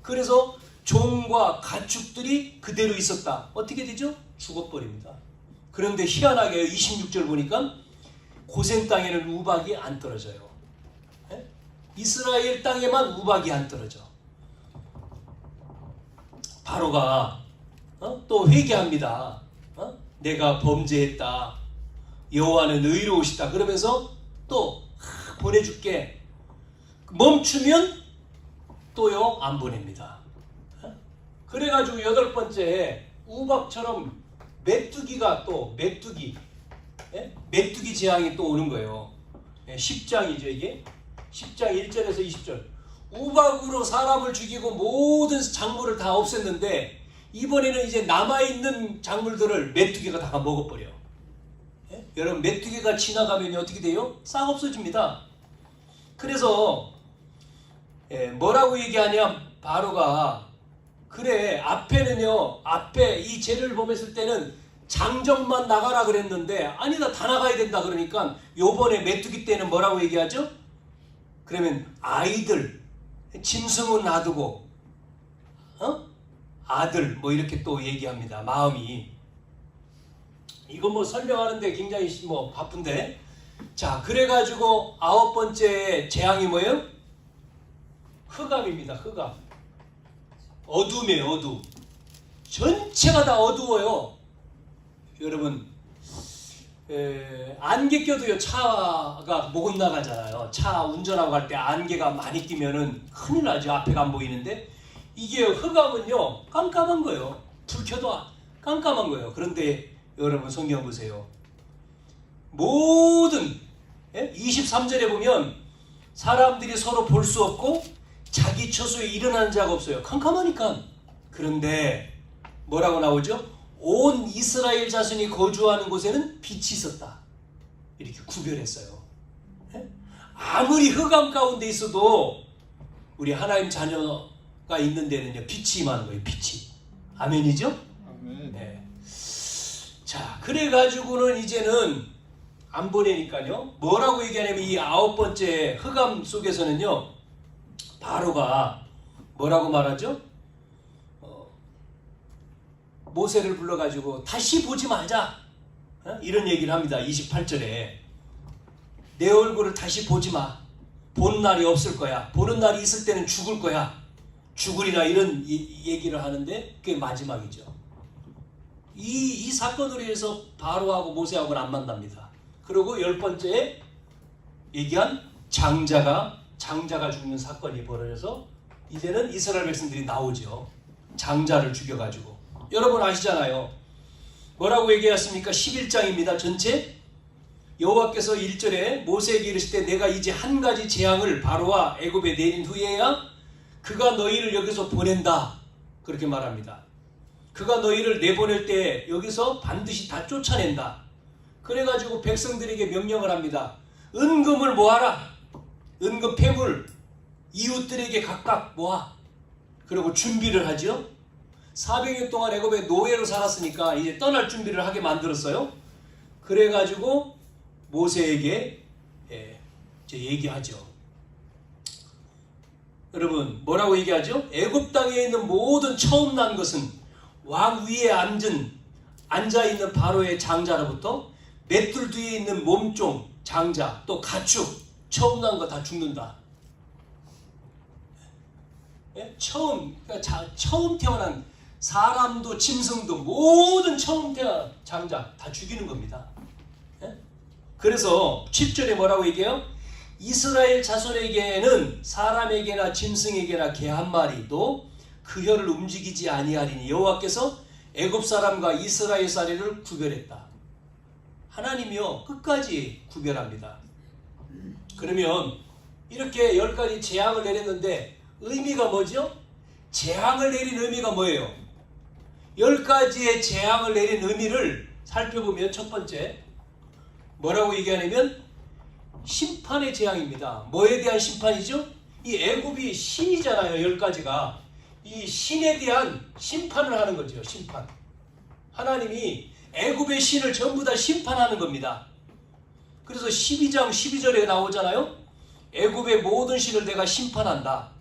그래서 종과 가축들이 그대로 있었다. 어떻게 되죠? 죽어버립니다. 그런데 희한하게 26절 보니까 고센 땅에는 우박이 안 떨어져요. 예? 이스라엘 땅에만 우박이 안 떨어져. 바로가 또 회개합니다. 내가 범죄했다. 여호와는 의로우시다. 그러면서 또 보내줄게. 멈추면 또요 안 보냅니다. 그래가지고 여덟 번째 우박처럼 메뚜기가 또 메뚜기 재앙이 또 오는 거예요. 10장이죠 이게. 10장 1절에서 20절. 우박으로 사람을 죽이고 모든 작물을 다 없앴는데 이번에는 이제 남아있는 작물들을 메뚜기가 다 먹어버려. 여러분, 메뚜기가 지나가면 어떻게 돼요? 싹 없어집니다. 그래서 뭐라고 얘기하냐, 바로가 그래, 앞에 이 죄를 범했을 때는 장정만 나가라 그랬는데 아니다, 다 나가야 된다. 그러니까 요번에 메뚜기 때는 뭐라고 얘기하죠? 그러면 아이들, 짐승은 놔두고 아들 뭐 이렇게 또 얘기합니다. 마음이. 이거 뭐 설명하는데 굉장히 뭐 바쁜데. 자, 그래가지고 아홉 번째 재앙이 뭐예요? 흑암입니다. 흑암. 어둠이에요. 어둠. 전체가 다 어두워요. 여러분, 안개 껴도요 차가 못 나가잖아요. 차 운전하고 갈 때 안개가 많이 끼면은 큰일 나죠. 앞에가 안 보이는데. 이게 흑암은요 깜깜한 거예요. 불 켜도 깜깜한 거예요. 그런데 여러분, 성경 보세요. 모든 23절에 보면 사람들이 서로 볼 수 없고 자기 처소에 일어나는 자가 없어요. 캄캄하니까. 그런데 뭐라고 나오죠? 온 이스라엘 자손이 거주하는 곳에는 빛이 있었다. 이렇게 구별했어요. 아무리 흑암 가운데 있어도 우리 하나님 자녀가 있는 데는요 빛이 임하는 거예요. 빛이. 아멘이죠? 아멘. 네. 자, 그래가지고는 이제는 안 보내니까요. 뭐라고 얘기하냐면 이 아홉 번째 흑암 속에서는요 바로가 뭐라고 말하죠? 모세를 불러가지고 다시 보지 말자. 이런 얘기를 합니다. 28절에 내 얼굴을 다시 보지 마. 본 날이 없을 거야. 보는 날이 있을 때는 죽을 거야. 죽으리라 이런 얘기를 하는데 그게 마지막이죠. 이 사건으로 인해서 바로하고 모세하고는 안 만납니다. 그리고 10번째 얘기한 장자가 죽는 사건이 벌어져서 이제는 이스라엘 백성들이 나오죠. 장자를 죽여가지고. 여러분 아시잖아요. 뭐라고 얘기했습니까? 11장입니다. 전체. 여호와께서 1절에 모세에게 이르시되 내가 이제 한 가지 재앙을 바로와 애굽에 내린 후에야 그가 너희를 여기서 보낸다. 그렇게 말합니다. 그가 너희를 내보낼 때 여기서 반드시 다 쫓아낸다. 그래가지고 백성들에게 명령을 합니다. 은금을 모아라. 은금 폐물 이웃들에게 각각 모아. 그리고 준비를 하죠. 400년 동안 애굽에 노예로 살았으니까 이제 떠날 준비를 하게 만들었어요. 그래가지고 모세에게 이제 얘기하죠. 여러분 뭐라고 얘기하죠? 애굽 땅에 있는 모든 처음 난 것은 왕 위에 앉아있는 바로의 장자로부터 맷돌 뒤에 있는 몸종 장자 또 가축 처음 난 거 다 죽는다. 처음 태어난 사람도 짐승도 모든 처음 태어난 장자 다 죽이는 겁니다. 그래서 7절에 뭐라고 얘기해요? 이스라엘 자손에게는 사람에게나 짐승에게나 개 한 마리도 그 혀를 움직이지 아니하리니 여호와께서 애굽 사람과 이스라엘 사람을 구별했다. 하나님이요 끝까지 구별합니다. 그러면 이렇게 10가지 재앙을 내렸는데 의미가 뭐죠? 재앙을 내린 의미가 뭐예요? 10가지의 재앙을 내린 의미를 살펴보면 첫 번째 뭐라고 얘기하냐면 심판의 재앙입니다. 뭐에 대한 심판이죠? 이 애굽이 신이잖아요. 10가지가. 이 신에 대한 심판을 하는 거죠. 심판. 하나님이 애굽의 신을 전부 다 심판하는 겁니다. 그래서 12장 12절에 나오잖아요. 애굽의 모든 신을 내가 심판한다.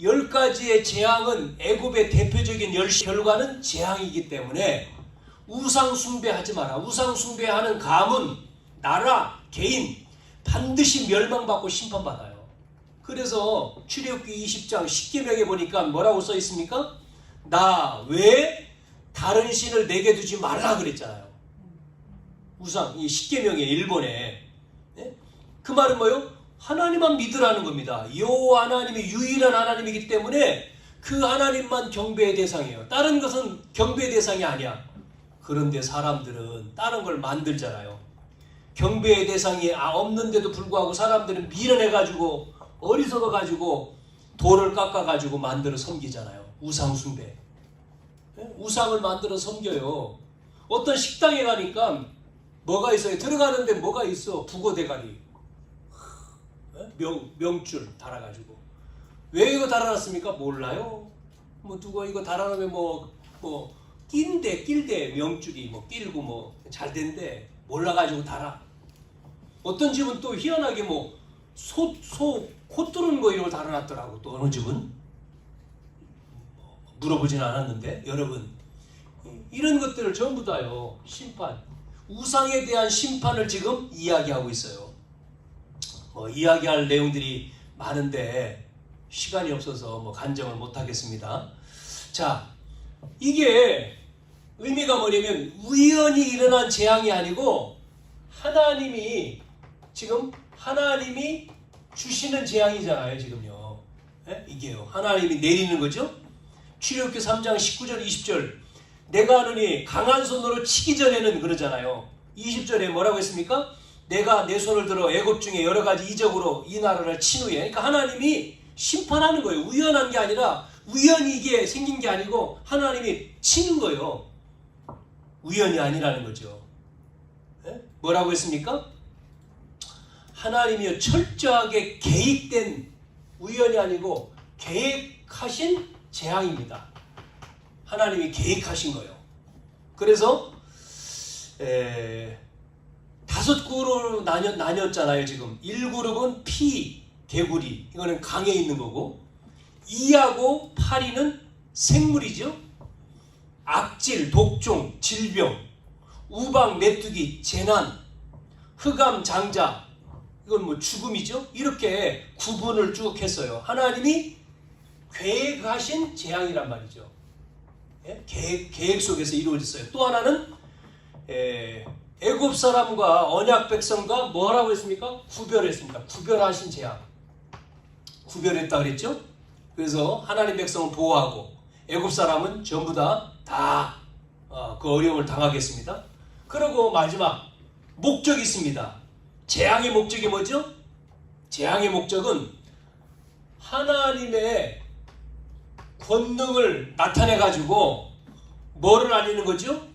10가지의 재앙은 애굽의 대표적인 결과는 재앙이기 때문에 우상 숭배하지 마라. 우상 숭배하는 가문, 나라, 개인 반드시 멸망받고 심판받아요. 그래서 출애굽기 20장 10계명에 보니까 뭐라고 써 있습니까? 나 외에 다른 신을 내게 두지 말라 그랬잖아요. 우상, 이 10계명에 일본에. 그 말은 뭐예요? 하나님만 믿으라는 겁니다. 여호와 하나님이 유일한 하나님이기 때문에 그 하나님만 경배의 대상이에요. 다른 것은 경배의 대상이 아니야. 그런데 사람들은 다른 걸 만들잖아요. 경배의 대상이 없는데도 불구하고 사람들은 미련해가지고 어리석어가지고 돌을 깎아가지고 만들어 섬기잖아요. 우상 숭배. 우상을 만들어 섬겨요. 어떤 식당에 가니까 뭐가 있어요? 들어가는데 뭐가 있어? 북어 대가리. 명줄 달아가지고. 왜 이거 달아놨습니까? 몰라요. 뭐 누가 이거 달아놓으면 낄대 명줄이 끼고 잘 된대. 몰라가지고 달아. 어떤 집은 또 희한하게 코 뚫는 거 이런 걸 달아놨더라고. 또 어느 집은 물어보진 않았는데 여러분 이런 것들을 전부 다요 심판 우상에 대한 심판을 지금 이야기하고 있어요. 이야기할 내용들이 많은데 시간이 없어서 간정을 못하겠습니다. 자, 이게 의미가 뭐냐면 우연히 일어난 재앙이 아니고 하나님이 주시는 재앙이잖아요. 지금요. 이게요. 하나님이 내리는 거죠. 출애굽기 3장 19절 20절 내가 하느니 강한 손으로 치기 전에는 그러잖아요. 20절에 뭐라고 했습니까? 내가 내 손을 들어 애굽 중에 여러 가지 이적으로 이 나라를 친 후에 그러니까 하나님이 심판하는 거예요. 우연한 게 아니라 우연히 이게 생긴 게 아니고 하나님이 치는 거예요. 우연이 아니라는 거죠. 뭐라고 했습니까? 하나님이 철저하게 계획된 우연이 아니고 계획하신 재앙입니다. 하나님이 계획하신 거예요. 그래서 5그룹으로 나뉘었잖아요. 지금 1그룹은 피, 개구리 이거는 강에 있는 거고 2하고 8위는 생물이죠. 악질, 독종, 질병, 우방, 메뚜기, 재난, 흑암, 장자 이건 죽음이죠. 이렇게 구분을 쭉 했어요. 하나님이 계획하신 재앙이란 말이죠. 예? 계획 속에서 이루어졌어요. 또 하나는 애굽 사람과 언약 백성과 뭐라고 했습니까? 구별했습니다. 구별하신 재앙. 구별했다 그랬죠? 그래서 하나님 백성은 보호하고 애굽 사람은 전부 다 그 어려움을 당하겠습니다. 그리고 마지막 목적이 있습니다. 재앙의 목적이 뭐죠? 재앙의 목적은 하나님의 권능을 나타내 가지고 뭐를 알리는 거죠?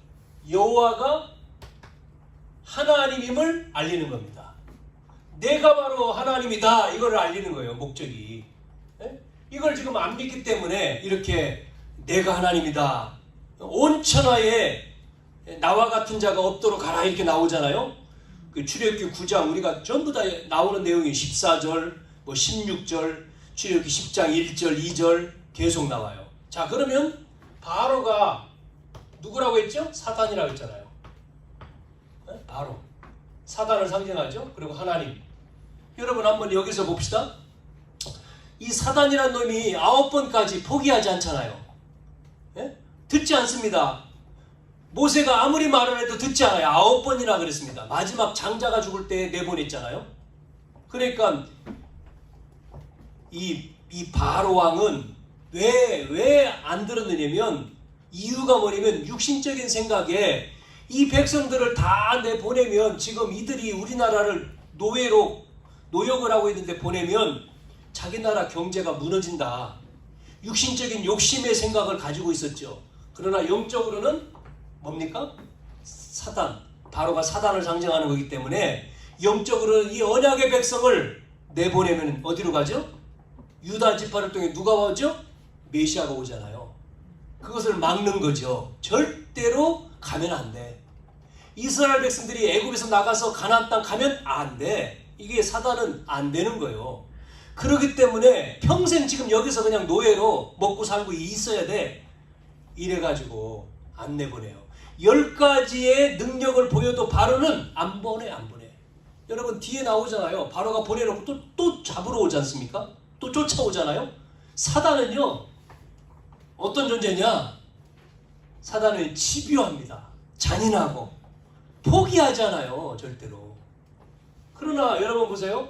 여호와가 하나님임을 알리는 겁니다. 내가 바로 하나님이다 이걸 알리는 거예요. 목적이. 이걸 지금 안 믿기 때문에 이렇게 내가 하나님이다, 온 천하에 나와 같은 자가 없도록 하라 이렇게 나오잖아요. 그 출애굽기 9장 우리가 전부 다 나오는 내용이 14절, 16절, 출애굽기 10장 1절, 2절 계속 나와요. 자, 그러면 바로가 누구라고 했죠? 사단이라고 했잖아요. 바로 사단을 상징하죠. 그리고 하나님. 여러분 한번 여기서 봅시다. 이 사단이란 놈이 9번까지 포기하지 않잖아요. 듣지 않습니다. 모세가 아무리 말을 해도 듣지 않아요. 9번이나 그랬습니다. 마지막 장자가 죽을 때 내보냈잖아요. 그러니까 이 바로 왕은 왜 안 들었느냐면 이유가 뭐냐면 육신적인 생각에 이 백성들을 다 내보내면 지금 이들이 우리나라를 노역을 하고 있는데 보내면 자기 나라 경제가 무너진다. 육신적인 욕심의 생각을 가지고 있었죠. 그러나 영적으로는 뭡니까? 사단. 바로가 사단을 상징하는 거기 때문에 영적으로는 이 언약의 백성을 내보내면 어디로 가죠? 유다 지파를 통해 누가 오죠? 메시아가 오잖아요. 그것을 막는 거죠. 절대로 가면 안 돼. 이스라엘 백성들이 애굽에서 나가서 가나안 땅 가면 안 돼. 이게 사단은 안 되는 거예요. 그렇기 때문에 평생 지금 여기서 그냥 노예로 먹고 살고 있어야 돼. 이래가지고 안 내보내요. 10가지의 능력을 보여도 바로는 안 보내. 여러분 뒤에 나오잖아요. 바로가 보내놓고 또 잡으러 오지 않습니까? 또 쫓아오잖아요. 사단은요 어떤 존재냐? 사단은 집요합니다. 잔인하고 포기하잖아요. 절대로. 그러나 여러분 보세요.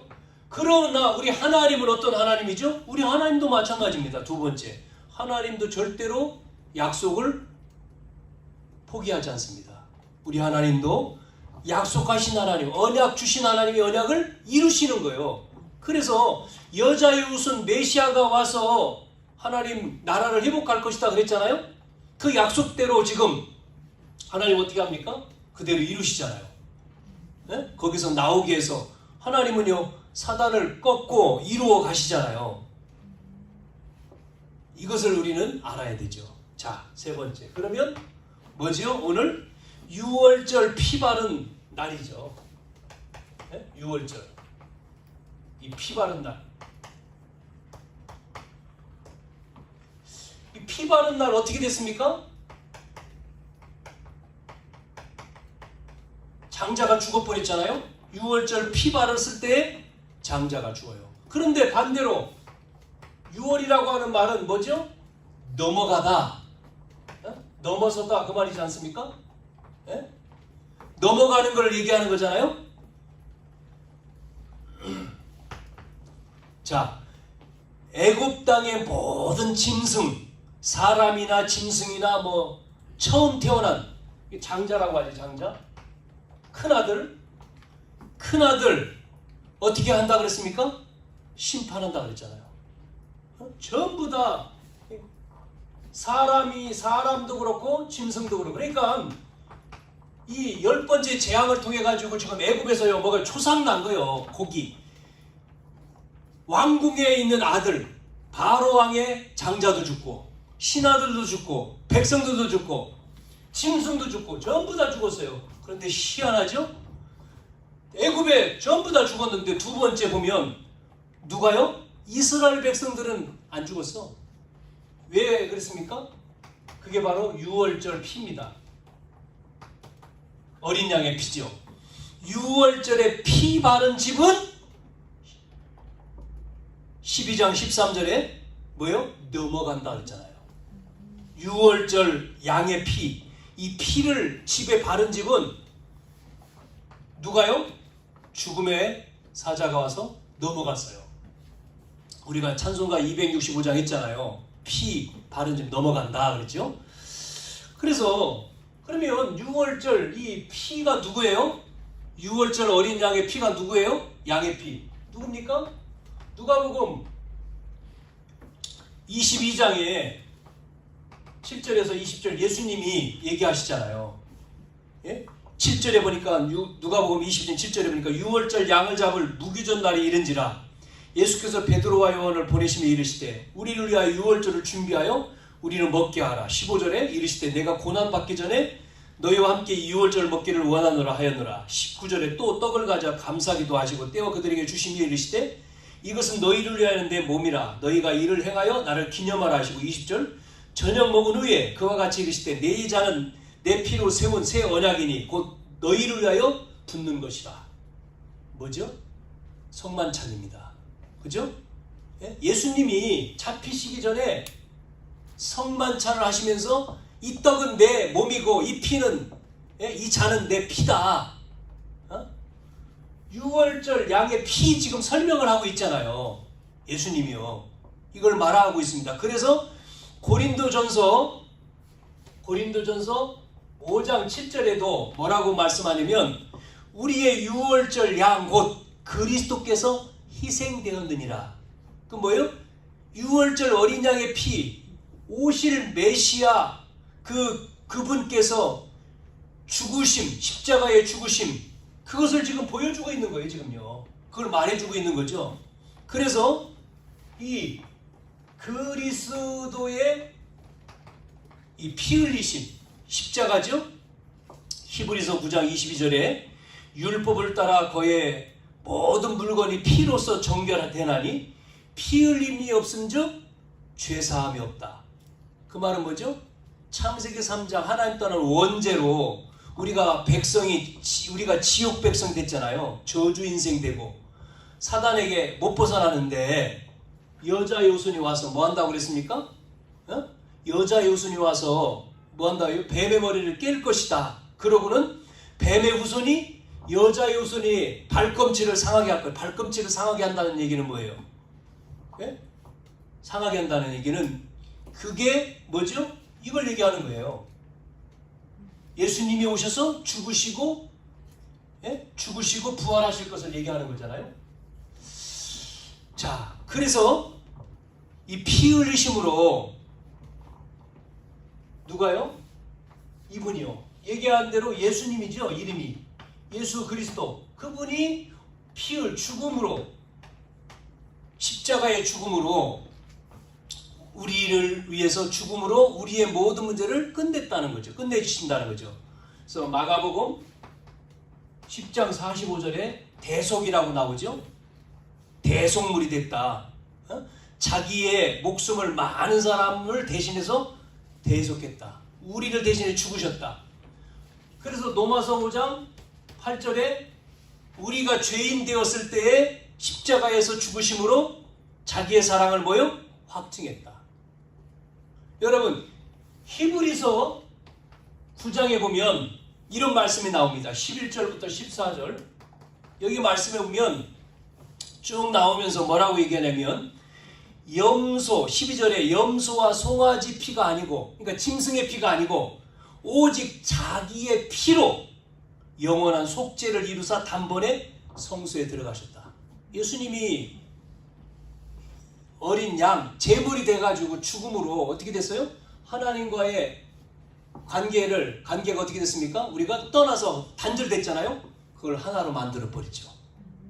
그러나 우리 하나님은 어떤 하나님이죠? 우리 하나님도 마찬가지입니다. 두 번째, 하나님도 절대로 약속을 포기하지 않습니다. 우리 하나님도 약속하신 하나님, 언약 주신 하나님이 언약을 이루시는 거예요. 그래서 여자의 우선 메시아가 와서 하나님 나라를 회복할 것이다 그랬잖아요. 그 약속대로 지금 하나님 어떻게 합니까? 그대로 이루시잖아요. 네? 거기서 나오게 해서 하나님은요 사단을 꺾고 이루어 가시잖아요. 이것을 우리는 알아야 되죠. 자, 세 번째. 그러면 뭐지요? 오늘 유월절 피 바른 날이죠. 네? 유월절. 이 피 바른 날. 이 피 바른 날 어떻게 됐습니까? 장자가 죽어버렸잖아요. 유월절 피 바르실 때 장자가 죽어요. 그런데 반대로 유월이라고 하는 말은 뭐죠? 넘어가다, 넘어서다 그 말이지 않습니까? 예? 넘어가는 걸 얘기하는 거잖아요. 자, 애굽 땅의 모든 짐승, 사람이나 짐승이나 뭐 처음 태어난 장자라고 하지, 장자. 큰아들 어떻게 한다 그랬습니까? 심판한다 그랬잖아요. 전부 다 사람도 그렇고 짐승도 그렇고. 그러니까 이 10번째 재앙을 통해 가지고 지금 애굽에서요 뭐가 초상난 거예요. 고기. 왕궁에 있는 아들 바로 왕의 장자도 죽고 신하들도 죽고 백성들도 죽고 짐승도 죽고 전부 다 죽었어요. 그런데 희한하죠? 애굽에 전부 다 죽었는데 두 번째 보면 누가요? 이스라엘 백성들은 안 죽었어. 왜 그랬습니까? 그게 바로 유월절 피입니다. 어린 양의 피죠. 유월절에 피 바른 집은 12장 13절에 뭐요? 넘어간다 그랬잖아요. 유월절 양의 피, 이 피를 집에 바른 집은 누가요? 죽음의 사자가 와서 넘어갔어요. 우리가 찬송가 265장 했잖아요. 피 바른 집 넘어간다 그랬죠? 그래서 그러면 유월절 이 피가 누구예요? 유월절 어린 양의 피가 누구예요? 양의 피. 누굽니까? 누가복음 22장에 7절에서 20절 예수님이 얘기하시잖아요. 예? 7절에 보니까 누가복음 22장 7절에 보니까 유월절 양을 잡을 무교전 날이 이른지라 예수께서 베드로와 요한을 보내시며 이르시되 우리를 위하여 유월절을 준비하여 우리를 먹게 하라. 15절에 이르시되 내가 고난받기 전에 너희와 함께 유월절을 먹기를 원하노라 하였노라. 19절에 또 떡을 가져 감사기도 하시고 떼어 그들에게 주시며 이르시되 이것은 너희를 위하여 내 몸이라. 너희가 이를 행하여 나를 기념하라 하시고 20절 저녁 먹은 후에 그와 같이 이르시되 내 잔은 내 피로 세운 새 언약이니 곧 너희를 위하여 붓는 것이라. 뭐죠? 성만찬입니다. 그죠? 예수님이 잡히시기 전에 성만찬을 하시면서 이 떡은 내 몸이고 이 피는 이 잔은 내 피다. 유월절 양의 피 지금 설명을 하고 있잖아요. 예수님이요. 이걸 말하고 있습니다. 그래서 고린도전서 5장 7절에도 뭐라고 말씀하냐면 우리의 유월절 양 곧 그리스도께서 희생되었느니라. 그 뭐예요? 유월절 어린 양의 피, 오실 메시아 그분께서 죽으심, 십자가의 죽으심, 그것을 지금 보여주고 있는 거예요. 지금요. 그걸 말해주고 있는 거죠. 그래서 이 그리스도의 이 피 흘리심, 십자가죠. 히브리서 9장 22절에 율법을 따라 거의 모든 물건이 피로서 정결되나니 피 흘림이 없음즉 죄사함이 없다. 그 말은 뭐죠? 창세기 3장 하나님 떠난 원죄로 우리가 지옥 백성 됐잖아요. 저주 인생 되고 사단에게 못 벗어나는데 여자 요순이 와서 뭐 한다고 그랬습니까? 여자 요순이 와서 뭐 한다고요? 뱀의 머리를 깰 것이다. 그러고는 뱀의 후손이 여자 요순이 발꿈치를 상하게 할 거예요. 발꿈치를 상하게 한다는 얘기는 뭐예요? 예? 상하게 한다는 얘기는 그게 뭐죠? 이걸 얘기하는 거예요. 예수님이 오셔서 죽으시고 부활하실 것을 얘기하는 거잖아요. 자, 그래서 이 피 흘리심으로 누가요? 이분이요. 얘기한 대로 예수님이죠. 이름이 예수 그리스도. 그분이 피를 죽음으로 십자가의 죽음으로 우리를 위해서 죽음으로 우리의 모든 문제를 끝냈다는 거죠. 끝내주신다는 거죠. 그래서 마가복음 10장 45절에 대속이라고 나오죠. 대속물이 됐다. 자기의 목숨을 많은 사람을 대신해서 대속했다. 우리를 대신해 죽으셨다. 그래서 로마서 5장 8절에 우리가 죄인 되었을 때에 십자가에서 죽으심으로 자기의 사랑을 뭐요? 확증했다. 여러분 히브리서 9장에 보면 이런 말씀이 나옵니다. 11절부터 14절 여기 말씀에 보면 쭉 나오면서 뭐라고 얘기하냐면 염소 12절에 염소와 송아지 피가 아니고 그러니까 짐승의 피가 아니고 오직 자기의 피로 영원한 속죄를 이루사 단번에 성소에 들어가셨다. 예수님이 어린 양 제물이 돼가지고 죽음으로 어떻게 됐어요? 하나님과의 관계가 어떻게 됐습니까? 우리가 떠나서 단절됐잖아요. 그걸 하나로 만들어 버리죠.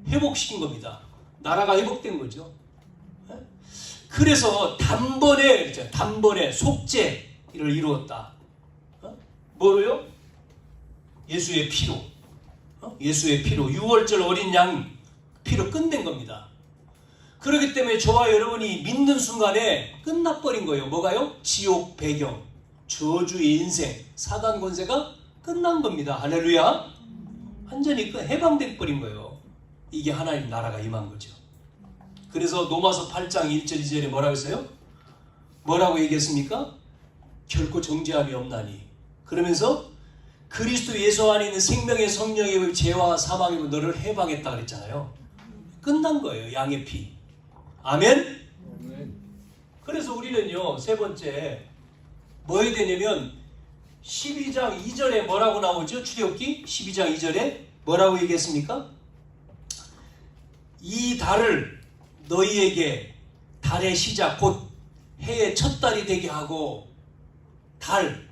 회복시킨 겁니다. 나라가 회복된 거죠. 그래서 단번에 속죄를 이루었다. 뭐로요? 예수의 피로. 예수의 피로. 유월절 어린 양 피로 끝낸 겁니다. 그렇기 때문에 저와 여러분이 믿는 순간에 끝나버린 거예요. 뭐가요? 지옥 배경, 저주의 인생, 사단 권세가 끝난 겁니다. 할렐루야. 완전히 해방돼 버린 거예요. 이게 하나님 나라가 임한 거죠. 그래서 로마서 8장 1절 2절에 뭐라고 했어요? 뭐라고 얘기했습니까? 결코 정죄함이 없나니. 그러면서 그리스도 예수 안에 있는 생명의 성령의 죄와 사망의 너를 해방했다 그랬잖아요. 끝난 거예요. 양의 피. 아멘? 그래서 우리는요, 세 번째 뭐 해야 되냐면 12장 2절에 뭐라고 나오죠? 출애굽기 12장 2절에 뭐라고 얘기했습니까? 이 달을 너희에게 달의 시작 곧 해의 첫 달이 되게 하고, 달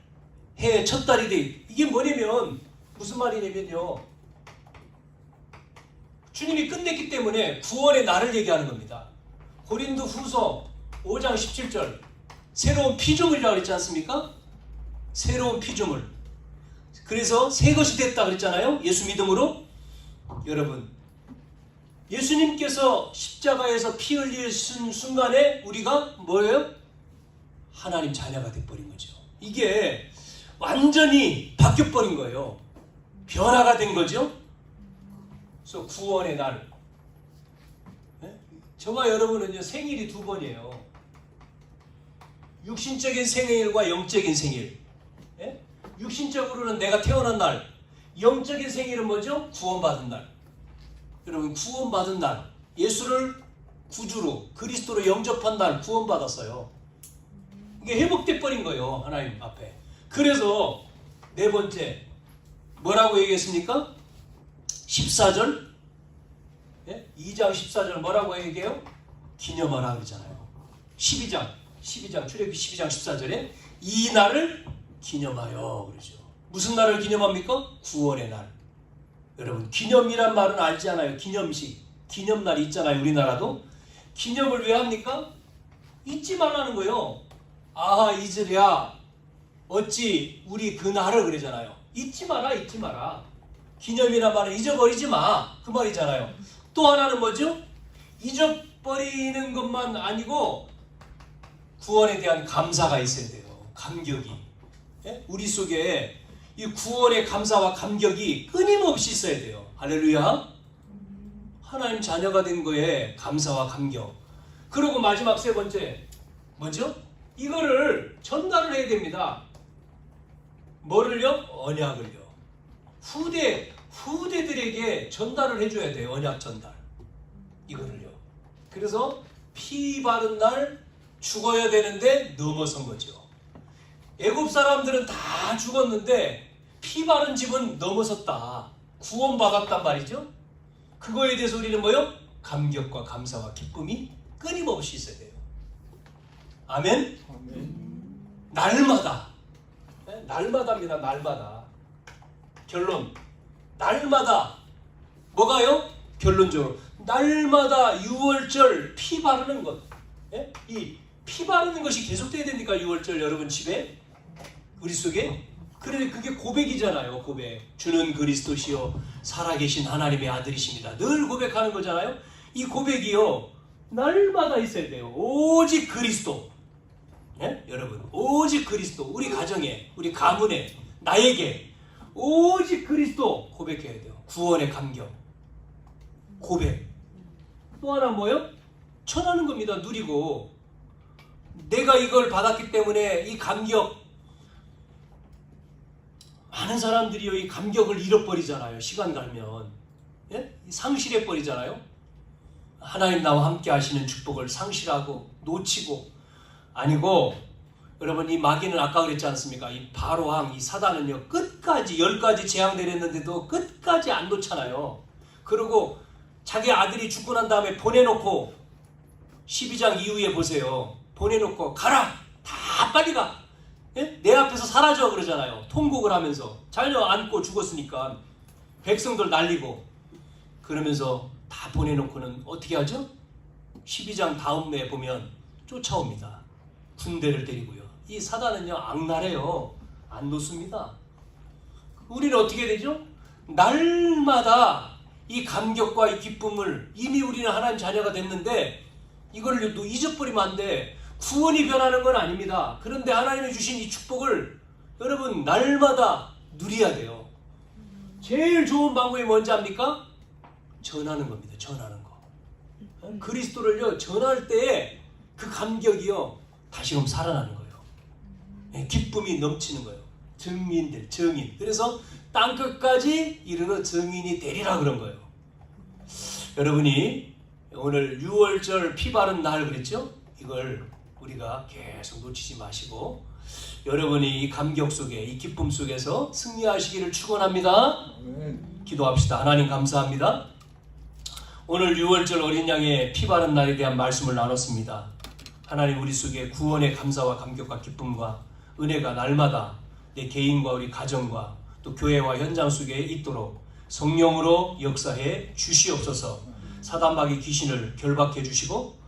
해의 첫 달이 되게, 이게 뭐냐면 무슨 말이냐면요, 주님이 끝냈기 때문에 구원의 날을 얘기하는 겁니다. 고린도 후서 5장 17절 새로운 피조물이라고 그랬지 않습니까? 새로운 피조물. 그래서 새 것이 됐다 그랬잖아요. 예수 믿음으로. 여러분, 예수님께서 십자가에서 피 흘리신 순간에 우리가 뭐예요? 하나님 자녀가 돼버린 거죠. 이게 완전히 바뀌어버린 거예요. 변화가 된 거죠. 그래서 구원의 날. 네? 저와 여러분은요, 생일이 두 번이에요. 육신적인 생일과 영적인 생일. 네? 육신적으로는 내가 태어난 날. 영적인 생일은 뭐죠? 구원받은 날. 여러분, 구원받은 날, 예수를 구주로 그리스도로 영접한 날 구원받았어요. 이게 회복돼 버린 거예요. 하나님 앞에. 그래서 네 번째 뭐라고 얘기했습니까? 14절 2장 14절 뭐라고 얘기해요? 기념하라 그러잖아요. 12장 출애굽기 12장 14절에 이 날을 기념하여 그러죠. 무슨 날을 기념합니까? 구원의 날. 여러분, 기념이란 말은 알지 않아요? 기념식, 기념날이 있잖아요. 우리나라도. 기념을 왜 합니까? 잊지 말라는 거예요. 아하 이즈랴 어찌 우리 그 날을 그러잖아요. 잊지 마라, 잊지 마라. 기념이란 말은 잊어버리지 마, 그 말이잖아요. 또 하나는 뭐죠? 잊어버리는 것만 아니고 구원에 대한 감사가 있어야 돼요. 감격이. 예? 우리 속에 이 구원의 감사와 감격이 끊임없이 있어야 돼요. 할렐루야. 하나님 자녀가 된 거에 감사와 감격. 그리고 마지막 세 번째 뭐죠? 이거를 전달을 해야 됩니다. 뭐를요? 언약을요. 후대들에게 전달을 해줘야 돼요. 언약 전달. 이거를요. 그래서 피 바른 날 죽어야 되는데 넘어선 거죠. 애굽 사람들은 다 죽었는데 피 바른 집은 넘어섰다. 구원받았단 말이죠. 그거에 대해서 우리는 뭐요? 감격과 감사와 기쁨이 끊임없이 있어야 돼요. 아멘? 날마다. 날마다입니다. 날마다. 결론. 날마다. 뭐가요? 결론적으로. 날마다 6월절 피 바르는 것. 이 피 바르는 것이 계속돼야 됩니까? 6월절 여러분 집에? 우리 속에? 그래, 그게 고백이잖아요. 고백. 주는 그리스도시요 살아계신 하나님의 아들이십니다. 늘 고백하는 거잖아요. 이 고백이요 날마다 있어야 돼요. 오직 그리스도. 여러분, 오직 그리스도. 우리 가정에, 우리 가문에, 나에게 오직 그리스도 고백해야 돼요. 구원의 감격. 고백. 또 하나 뭐요? 전하는 겁니다. 누리고. 내가 이걸 받았기 때문에 이 감격. 많은 사람들이요, 이 감격을 잃어버리잖아요. 시간 가면. 상실해버리잖아요. 하나님 나와 함께 하시는 축복을 상실하고 놓치고. 아니고, 여러분, 이 마귀는 아까 그랬지 않습니까? 이 바로왕, 이 사단은요, 끝까지 10가지 재앙 내렸는데도 끝까지 안 놓잖아요. 그리고 자기 아들이 죽고 난 다음에 보내놓고 12장 이후에 보세요. 보내놓고 가라! 다 빨리 가! 내 앞에서 사라져 그러잖아요. 통곡을 하면서. 자녀 안고 죽었으니까 백성들 날리고 그러면서 다 보내놓고는 어떻게 하죠? 12장 다음에 보면 쫓아옵니다. 군대를 데리고요. 이 사단은요 악랄해요. 안 놓습니다. 우리는 어떻게 되죠? 날마다 이 감격과 이 기쁨을 이미 우리는 하나님 자녀가 됐는데 이걸 또 잊어버리면 안 돼. 구원이 변하는 건 아닙니다. 그런데 하나님이 주신 이 축복을 여러분 날마다 누려야 돼요. 제일 좋은 방법이 뭔지 압니까? 전하는 겁니다. 전하는 거. 그리스도를요 전할 때에 그 감격이요 다시금 살아나는 거예요. 예, 기쁨이 넘치는 거예요. 정인. 그래서 땅끝까지 이르러 정인이 되리라 그런 거예요. 여러분이 오늘 6월절 피 바른 날 그랬죠? 이걸 우리가 계속 놓치지 마시고 여러분이 이 감격 속에 이 기쁨 속에서 승리하시기를 축원합니다. 기도합시다. 하나님 감사합니다. 오늘 6월절 어린 양의 피 바른 날에 대한 말씀을 나눴습니다. 하나님 우리 속에 구원의 감사와 감격과 기쁨과 은혜가 날마다 내 개인과 우리 가정과 또 교회와 현장 속에 있도록 성령으로 역사해 주시옵소서. 사단마귀 귀신을 결박해 주시고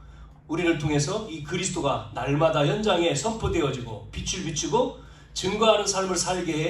우리를 통해서 이 그리스도가 날마다 현장에 선포되어지고 빛을 비추고 증거하는 삶을 살게 해